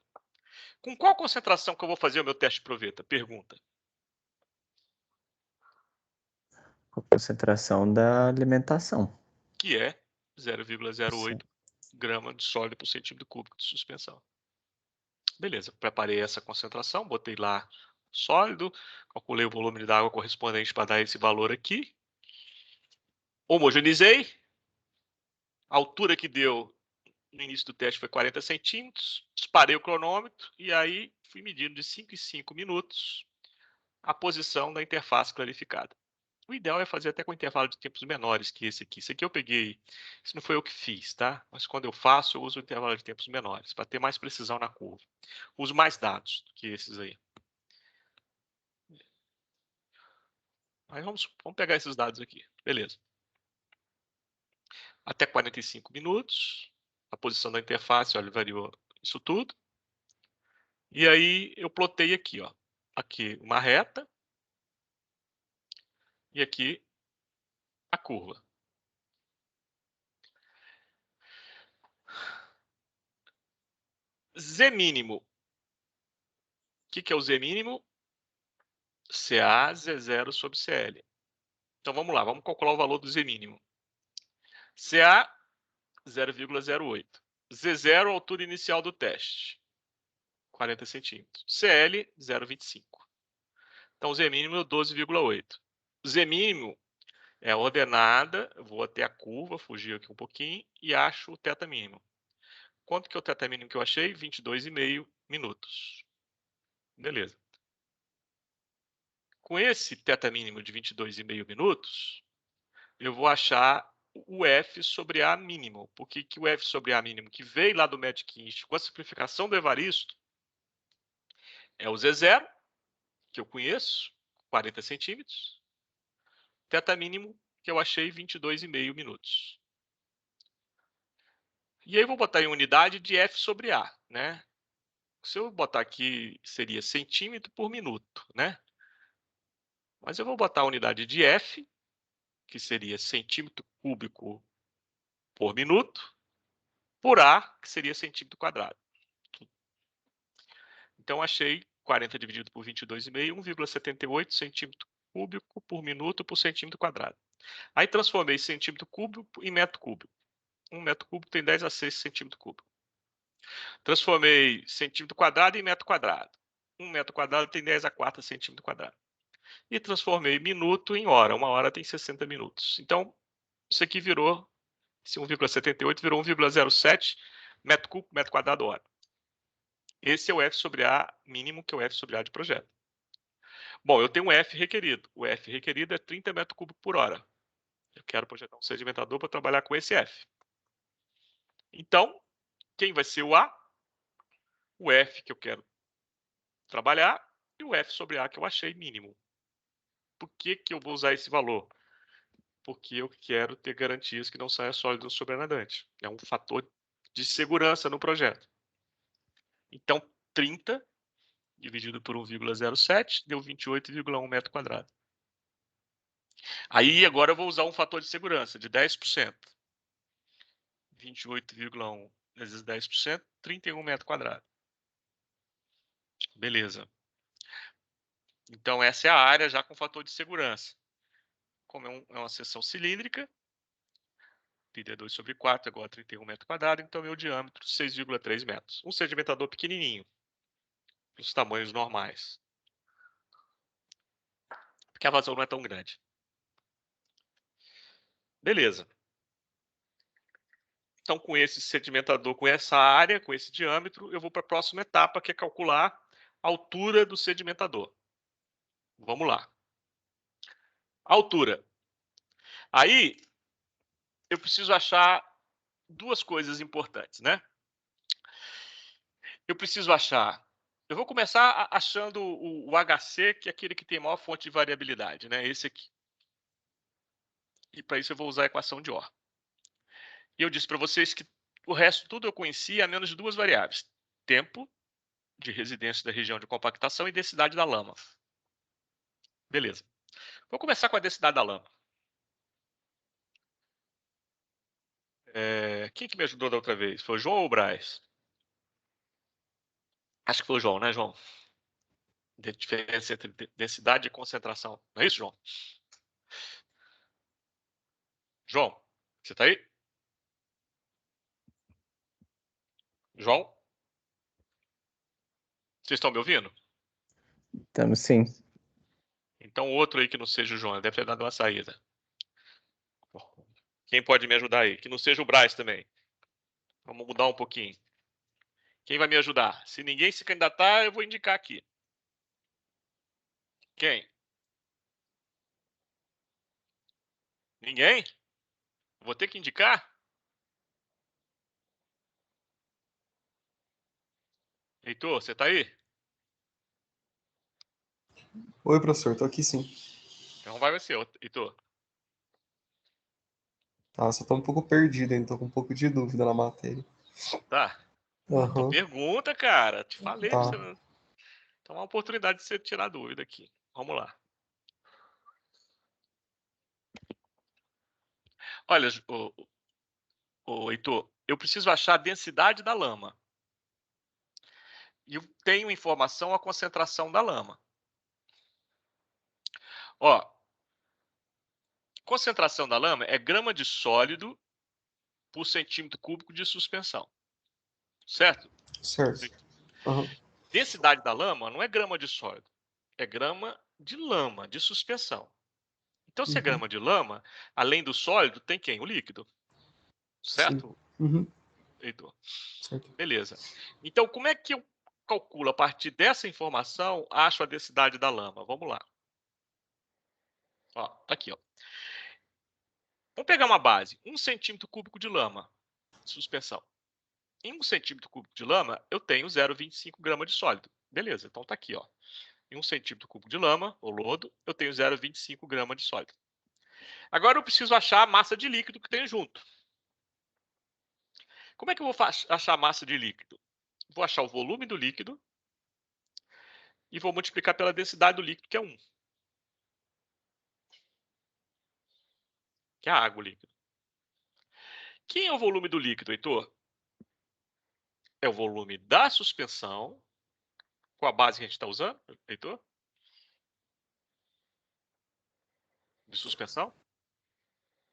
Com qual concentração que eu vou fazer o meu teste de proveta? Pergunta. A concentração da alimentação. Que é 0,08 grama de sólido por centímetro cúbico de suspensão. Beleza, preparei essa concentração, botei lá sólido, calculei o volume da água correspondente para dar esse valor aqui. Homogeneizei. A altura que deu no início do teste foi 40 centímetros. Disparei o cronômetro e aí fui medindo de 5 em 5 minutos a posição da interface clarificada. O ideal é fazer até com intervalo de tempos menores que esse aqui. Esse aqui eu peguei, isso não foi eu que fiz, tá? Mas quando eu faço, eu uso o intervalo de tempos menores, para ter mais precisão na curva. Uso mais dados do que esses aí. Aí vamos pegar esses dados aqui. Beleza. Até 45 minutos. A posição da interface, olha, variou isso tudo. E aí eu plotei aqui, ó. Aqui uma reta. E aqui a curva. Z mínimo. O que é o Z mínimo? CA Z0 sobre CL. Então vamos lá, vamos calcular o valor do Z mínimo. CA 0,08. Z0, altura inicial do teste, 40 centímetros. CL 0,25. Então o Z mínimo é 12,8. Z mínimo é a ordenada, eu vou até a curva, fugir aqui um pouquinho, e acho o θ mínimo. Quanto que é o θ mínimo que eu achei? 22,5 minutos. Beleza. Com esse θ mínimo de 22,5 minutos, eu vou achar o F sobre A mínimo. Por que o F sobre A mínimo, que veio lá do método Kinch com a simplificação do Evaristo, é o Z0, que eu conheço, 40 centímetros, θ mínimo, que eu achei 22,5 minutos. E aí eu vou botar em unidade de F sobre A, né? Se eu botar aqui, seria centímetro por minuto, né? Mas eu vou botar a unidade de F, que seria centímetro cúbico por minuto, por A, que seria centímetro quadrado. Então, achei 40 dividido por 22,5, 1,78 centímetro cúbico por minuto por centímetro quadrado. Aí transformei centímetro cúbico em metro cúbico. 1 metro cúbico tem 10 a 6 centímetro cúbico. Transformei centímetro quadrado em metro quadrado. 1 metro quadrado tem 10 a 4 centímetro quadrado. E transformei minuto em hora. 1 hora tem 60 minutos. Então, isso aqui virou, esse 1,78 virou 1,07 metro cúbico, metro quadrado, hora. Esse é o F sobre A mínimo, que é o F sobre A de projeto. Bom, eu tenho um F requerido. O F requerido é 30 metros cúbicos por hora. Eu quero projetar um sedimentador para trabalhar com esse F. Então, quem vai ser o A? O F que eu quero trabalhar e o F sobre A que eu achei mínimo. Por que eu vou usar esse valor? Porque eu quero ter garantias que não saia sólido sobre a nadante. É um fator de segurança no projeto. Então, 30 dividido por 1,07 deu 28,1 metro quadrado. Aí, agora eu vou usar um fator de segurança de 10%. 28,1 vezes 10%, 31 metro quadrado. Beleza. Então, essa é a área já com fator de segurança. Como é uma seção cilíndrica, pi 2 sobre 4 é igual a 31 metros quadrados, então meu diâmetro 6,3 metros. Um sedimentador pequenininho, os tamanhos normais. Porque a vazão não é tão grande. Beleza. Então, com esse sedimentador, com essa área, com esse diâmetro, eu vou para a próxima etapa, que é calcular a altura do sedimentador. Vamos lá. Altura. Aí, eu preciso achar duas coisas importantes, né? Eu preciso achar... Eu vou começar achando o HC, que é aquele que tem maior fonte de variabilidade, né? Esse aqui. E para isso eu vou usar a equação de Orr. E eu disse para vocês que o resto tudo eu conhecia a menos de duas variáveis. Tempo de residência da região de compactação e densidade da lama. Beleza. Vou começar com a densidade da lama. Quem que me ajudou da outra vez? Foi o João ou o Braz? Acho que foi o João, né, João? A diferença entre densidade e concentração. Não é isso, João? João, você está aí? João? Vocês estão me ouvindo? Estamos sim. Então, outro aí que não seja o João, deve ter dado uma saída. Quem pode me ajudar aí? Que não seja o Braz também. Vamos mudar um pouquinho. Quem vai me ajudar? Se ninguém se candidatar, eu vou indicar aqui. Quem? Ninguém? Vou ter que indicar? Heitor, você tá aí? Oi, professor, tô aqui sim. Então vai você, Heitor. Tá, só tô um pouco perdido ainda, tô com um pouco de dúvida na matéria. Tá? Então Aham, pergunta, cara. Te falei pra tá. você. Então é uma oportunidade de você tirar dúvida aqui. Vamos lá. Olha, Heitor, eu preciso achar a densidade da lama. E eu tenho informação a concentração da lama. Ó, concentração da lama é grama de sólido por centímetro cúbico de suspensão. Certo? Certo. Aham, Densidade da lama não é grama de sólido, é grama de lama, de suspensão. Então, se é grama de lama, além do sólido, tem quem? O líquido. Certo, uhum, Heitor? certo. Beleza. Então, como é que eu calculo, a partir dessa informação, acho a densidade da lama? Vamos lá. Ó, tá aqui, ó. Vamos pegar uma base, 1 centímetro cúbico de lama, suspensão. Em 1 centímetro cúbico de lama, eu tenho 0,25 gramas de sólido. Beleza, então tá aqui, ó. Em 1 centímetro cúbico de lama, ou lodo, eu tenho 0,25 gramas de sólido. Agora eu preciso achar a massa de líquido que tem junto. Como é que eu vou achar a massa de líquido? Vou achar o volume do líquido e vou multiplicar pela densidade do líquido, que é 1. que é a água líquida. Quem é o volume do líquido, Heitor? É o volume da suspensão. Qual a base que a gente está usando, Heitor? De suspensão?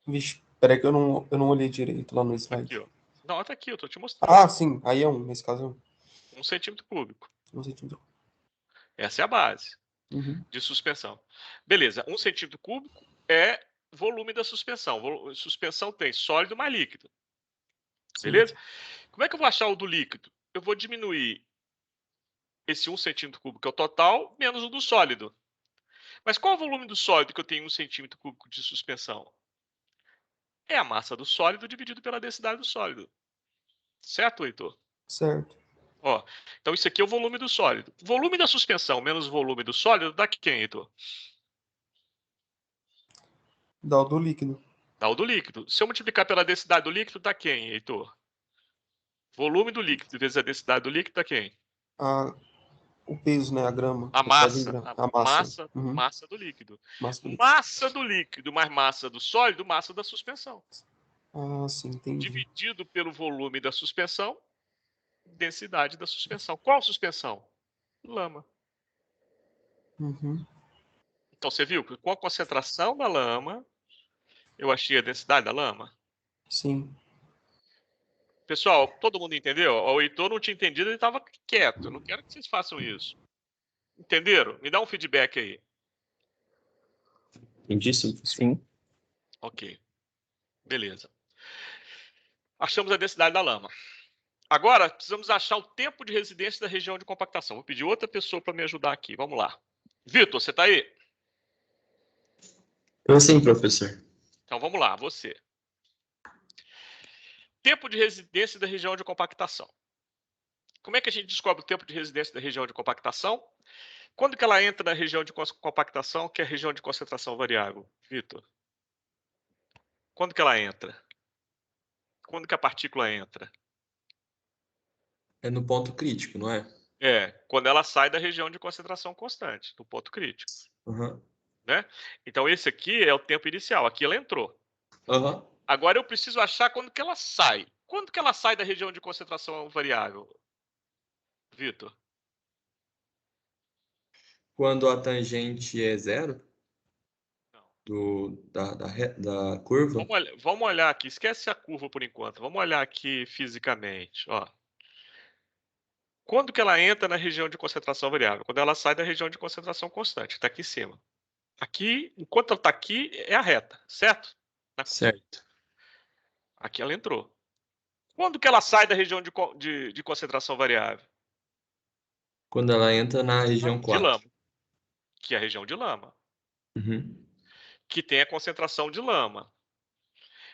Vixe, peraí que eu não olhei direito lá no slide. Aqui, ó. Não, tá aqui, eu tô te mostrando. Ah, sim, aí é um, nesse caso é um. 1 centímetro cúbico. Não sei te... Essa é a base Uhum. de suspensão. Beleza, 1 centímetro cúbico é volume da suspensão. Suspensão tem sólido mais líquido. Sim. Beleza? Como é que eu vou achar o do líquido? Eu vou diminuir esse 1 centímetro cúbico, que é o total, menos o do sólido. Mas qual é o volume do sólido que eu tenho em 1 centímetro cúbico de suspensão? É a massa do sólido dividido pela densidade do sólido. Certo, Heitor? Certo. Ó, então isso aqui é o volume do sólido. Volume da suspensão menos o volume do sólido dá quem, Heitor? Dá o do líquido. Dá o do líquido. Se eu multiplicar pela densidade do líquido, dá quem, Heitor? Volume do líquido vezes a densidade do líquido dá quem? O peso, né? A grama. A Pesado em massa. grama. A A massa. Uhum. massa do líquido. Massa do líquido. Massa do líquido mais massa do sólido, massa da suspensão. Ah, sim, entendi. Dividido pelo volume da suspensão, densidade da suspensão. Qual suspensão? Lama. Uhum. Então você viu que com a concentração da lama, eu achei a densidade da lama? Sim. Pessoal, todo mundo entendeu? O Heitor não tinha entendido, ele estava quieto. Eu não quero que vocês façam isso. Entenderam? Me dá um feedback aí. Entendi, sim. Sim. Ok. Beleza. Achamos a densidade da lama. Agora, precisamos achar o tempo de residência da região de compactação. Vou pedir outra pessoa para me ajudar aqui. Vamos lá. Vitor, você está aí? Eu sim, professor. Então vamos lá, você. Tempo de residência da região de compactação. Como é que a gente descobre o tempo de residência da região de compactação? Quando que ela entra na região de compactação, que é a região de concentração variável? Vitor. Quando que ela entra? Quando que a partícula entra? É no ponto crítico, não é? É, quando ela sai da região de concentração constante, do ponto crítico. Aham. Né? Então esse aqui é o tempo inicial, aqui ela entrou. Aham. Agora eu preciso achar quando que ela sai. Quando que ela sai da região de concentração variável? Vitor? Quando a tangente é zero Não. da curva, Vamos olhar aqui, esquece a curva por enquanto. Vamos olhar aqui fisicamente. Ó. Quando que ela entra na região de concentração variável? Quando ela sai da região de concentração constante, está aqui em cima. Aqui, enquanto ela está aqui, é a reta, certo? certo. Aqui ela entrou. Quando que ela sai da região de concentração variável? Quando ela entra na região De 4. lama, que é a região de lama, Uhum. que tem a concentração de lama.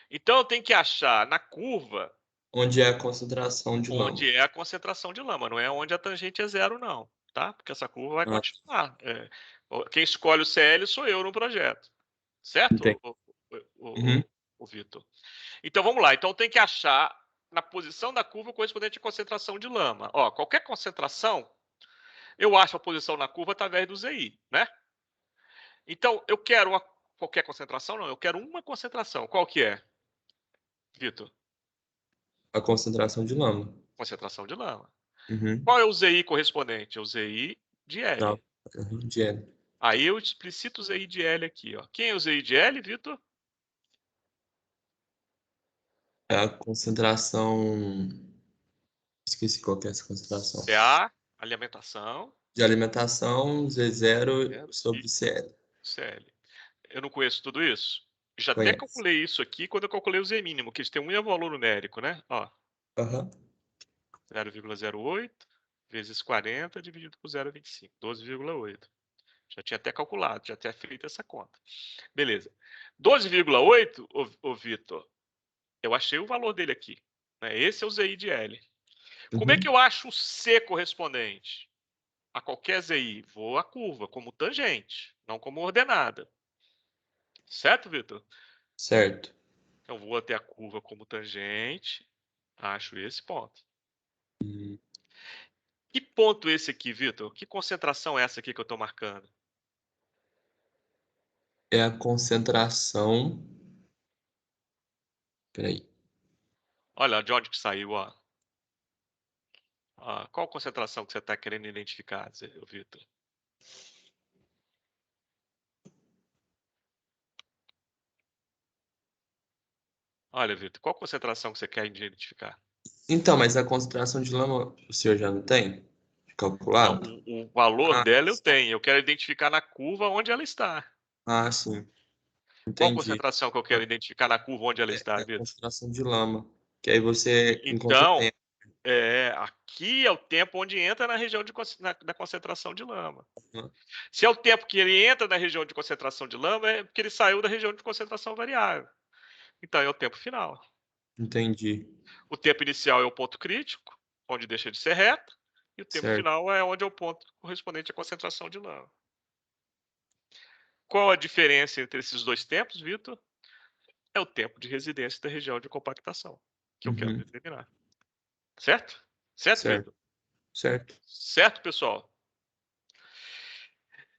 Então eu tenho que achar na curva Onde é a concentração de lama. onde é a concentração de lama, não é onde a tangente é zero, não, tá? Porque essa curva vai Ah. continuar. Quem escolhe o CL sou eu no projeto, certo, Entendi. Uhum. o Vitor? Então vamos lá. Então tem que achar na posição da curva correspondente à concentração de lama. Ó, qualquer concentração, eu acho a posição na curva através do ZI, né? Então eu quero qualquer concentração, não, eu quero uma concentração. Qual que é, Vitor? A concentração de lama. Concentração de lama. Uhum. Qual é o ZI correspondente? É o ZI de L. Não. Uhum. De L. Aí eu explicito o ZI de L aqui. Ó. Quem é o ZI de L, Vitor? É a concentração. Esqueci qual que é essa concentração. CA, alimentação, De alimentação, Z0 sobre e CL. CL. Eu não conheço tudo isso? Já até Conhece. calculei isso aqui quando eu calculei o Z mínimo, que eles têm um mesmo valor numérico, né? Ó, Aham. 0,08 vezes 40 dividido por 0,25, 12,8. Já tinha até calculado, já tinha feito essa conta. Beleza. 12,8, ô Vitor, eu achei o valor dele aqui. Né? Esse é o ZI de L. Como é que eu acho o C correspondente a qualquer ZI? Vou à curva, como tangente, não como ordenada. Certo, Vitor? Certo. Então, vou até a curva como tangente, acho esse ponto. Que ponto esse aqui, Vitor? Que concentração é essa aqui que eu estou marcando? É a concentração Peraí. Olha de onde que saiu, ó. Qual concentração que você está querendo identificar, Vitor? Olha, Vitor, qual concentração que você quer identificar? Então, mas a concentração de lama o senhor já não tem? Calculado? Não, o valor Ah, dela eu tenho. Eu quero identificar na curva onde ela está. sim. Qual Entendi. concentração que eu quero identificar na curva onde ela está, É a Vitor? concentração de lama. Que aí você encontra o Então, tempo. aqui é o tempo onde entra na região da concentração de lama. Uhum. Se é o tempo que ele entra na região de concentração de lama, é porque ele saiu da região de concentração variável. Então, é o tempo final. Entendi. O tempo inicial é o ponto crítico, onde deixa de ser reto, e o tempo Certo. final é onde é o ponto correspondente à concentração de lama. Qual a diferença entre esses dois tempos, Vitor? É o tempo de residência da região de compactação, que eu quero Uhum. determinar. Certo? Certo, Certo. Vitor? Certo. Certo, pessoal?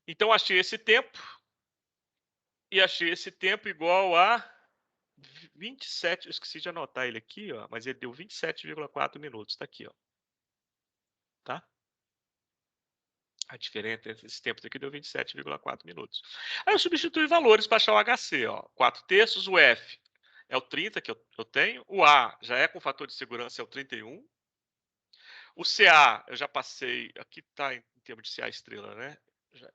Então, achei esse tempo. E achei esse tempo igual a 27. Eu esqueci de anotar ele aqui, ó, mas ele deu 27,4 minutos. Está aqui, ó. Tá? A diferença entre esses tempos aqui deu 27,4 minutos. Aí eu substitui valores para achar o HC. Ó. 4/3, o F é o 30 que eu tenho. O A já é com fator de segurança, é o 31. O CA, eu já passei. Aqui está em termos de CA estrela, né? Já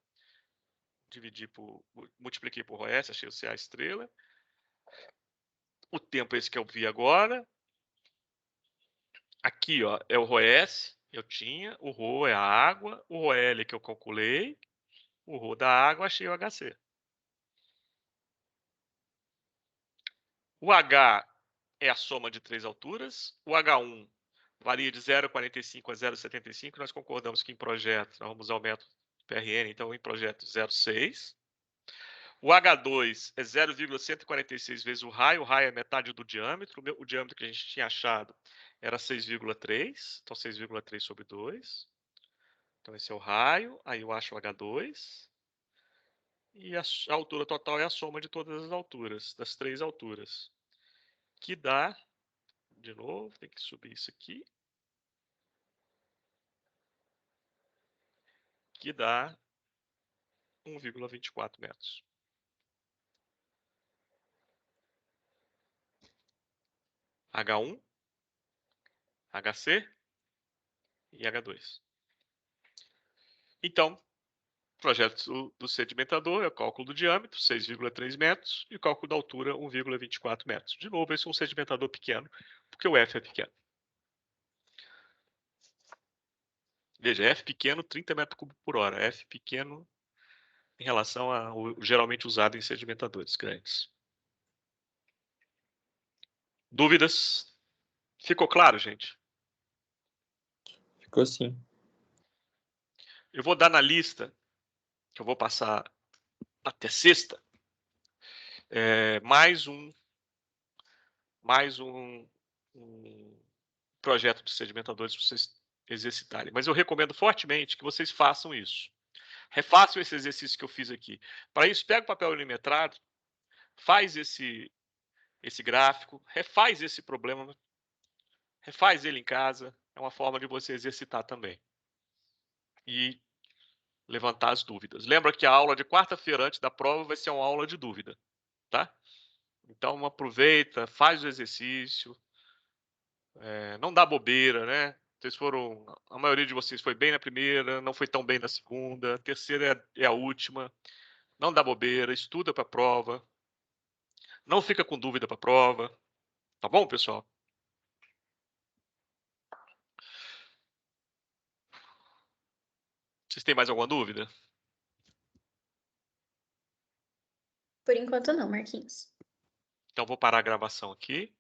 multipliquei por OS, achei o CA estrela. O tempo é esse que eu vi agora. Aqui, ó, é o ROS, eu tinha. O Rho é a água. O ROL que eu calculei. O Rho da água, achei o HC. O H é a soma de 3 alturas. O H1 varia de 0,45 a 0,75. Nós concordamos que em projeto, nós vamos usar o método PRN, então em projeto 0,6. O H2 é 0,146 vezes o raio. O raio é metade do diâmetro. O diâmetro que a gente tinha achado era 6,3. Então, 6,3 sobre 2. Então, esse é o raio. Aí eu acho o H2. E a altura total é a soma de todas as alturas, das 3 alturas. Que dá, de novo, tem que subir isso aqui. Que dá 1,24 metros. H1, HC e H2. Então, o projeto do sedimentador é o cálculo do diâmetro, 6,3 metros, e o cálculo da altura, 1,24 metros. De novo, esse é um sedimentador pequeno, porque o F é pequeno. Veja, F pequeno, 30 metros cúbicos por hora. F pequeno em relação ao geralmente usado em sedimentadores grandes. Dúvidas? Ficou claro, gente? Ficou assim. Eu vou dar na lista, que eu vou passar até sexta, mais um projeto de sedimentadores para vocês exercitarem. Mas eu recomendo fortemente que vocês façam isso. Refaçam esse exercício que eu fiz aqui. Para isso, pega o papel milimetrado, faz esse gráfico, refaz esse problema, refaz ele em casa. É uma forma de você exercitar também. E levantar as dúvidas. Lembra que a aula de quarta-feira antes da prova vai ser uma aula de dúvida, tá? Então aproveita, faz o exercício, não dá bobeira, né? A maioria de vocês foi bem na primeira, não foi tão bem na segunda, a terceira é a última. Não dá bobeira, estuda para a prova, não fica com dúvida para a prova, tá bom, pessoal? Vocês têm mais alguma dúvida? Por enquanto não, Marquinhos. Então vou parar a gravação aqui.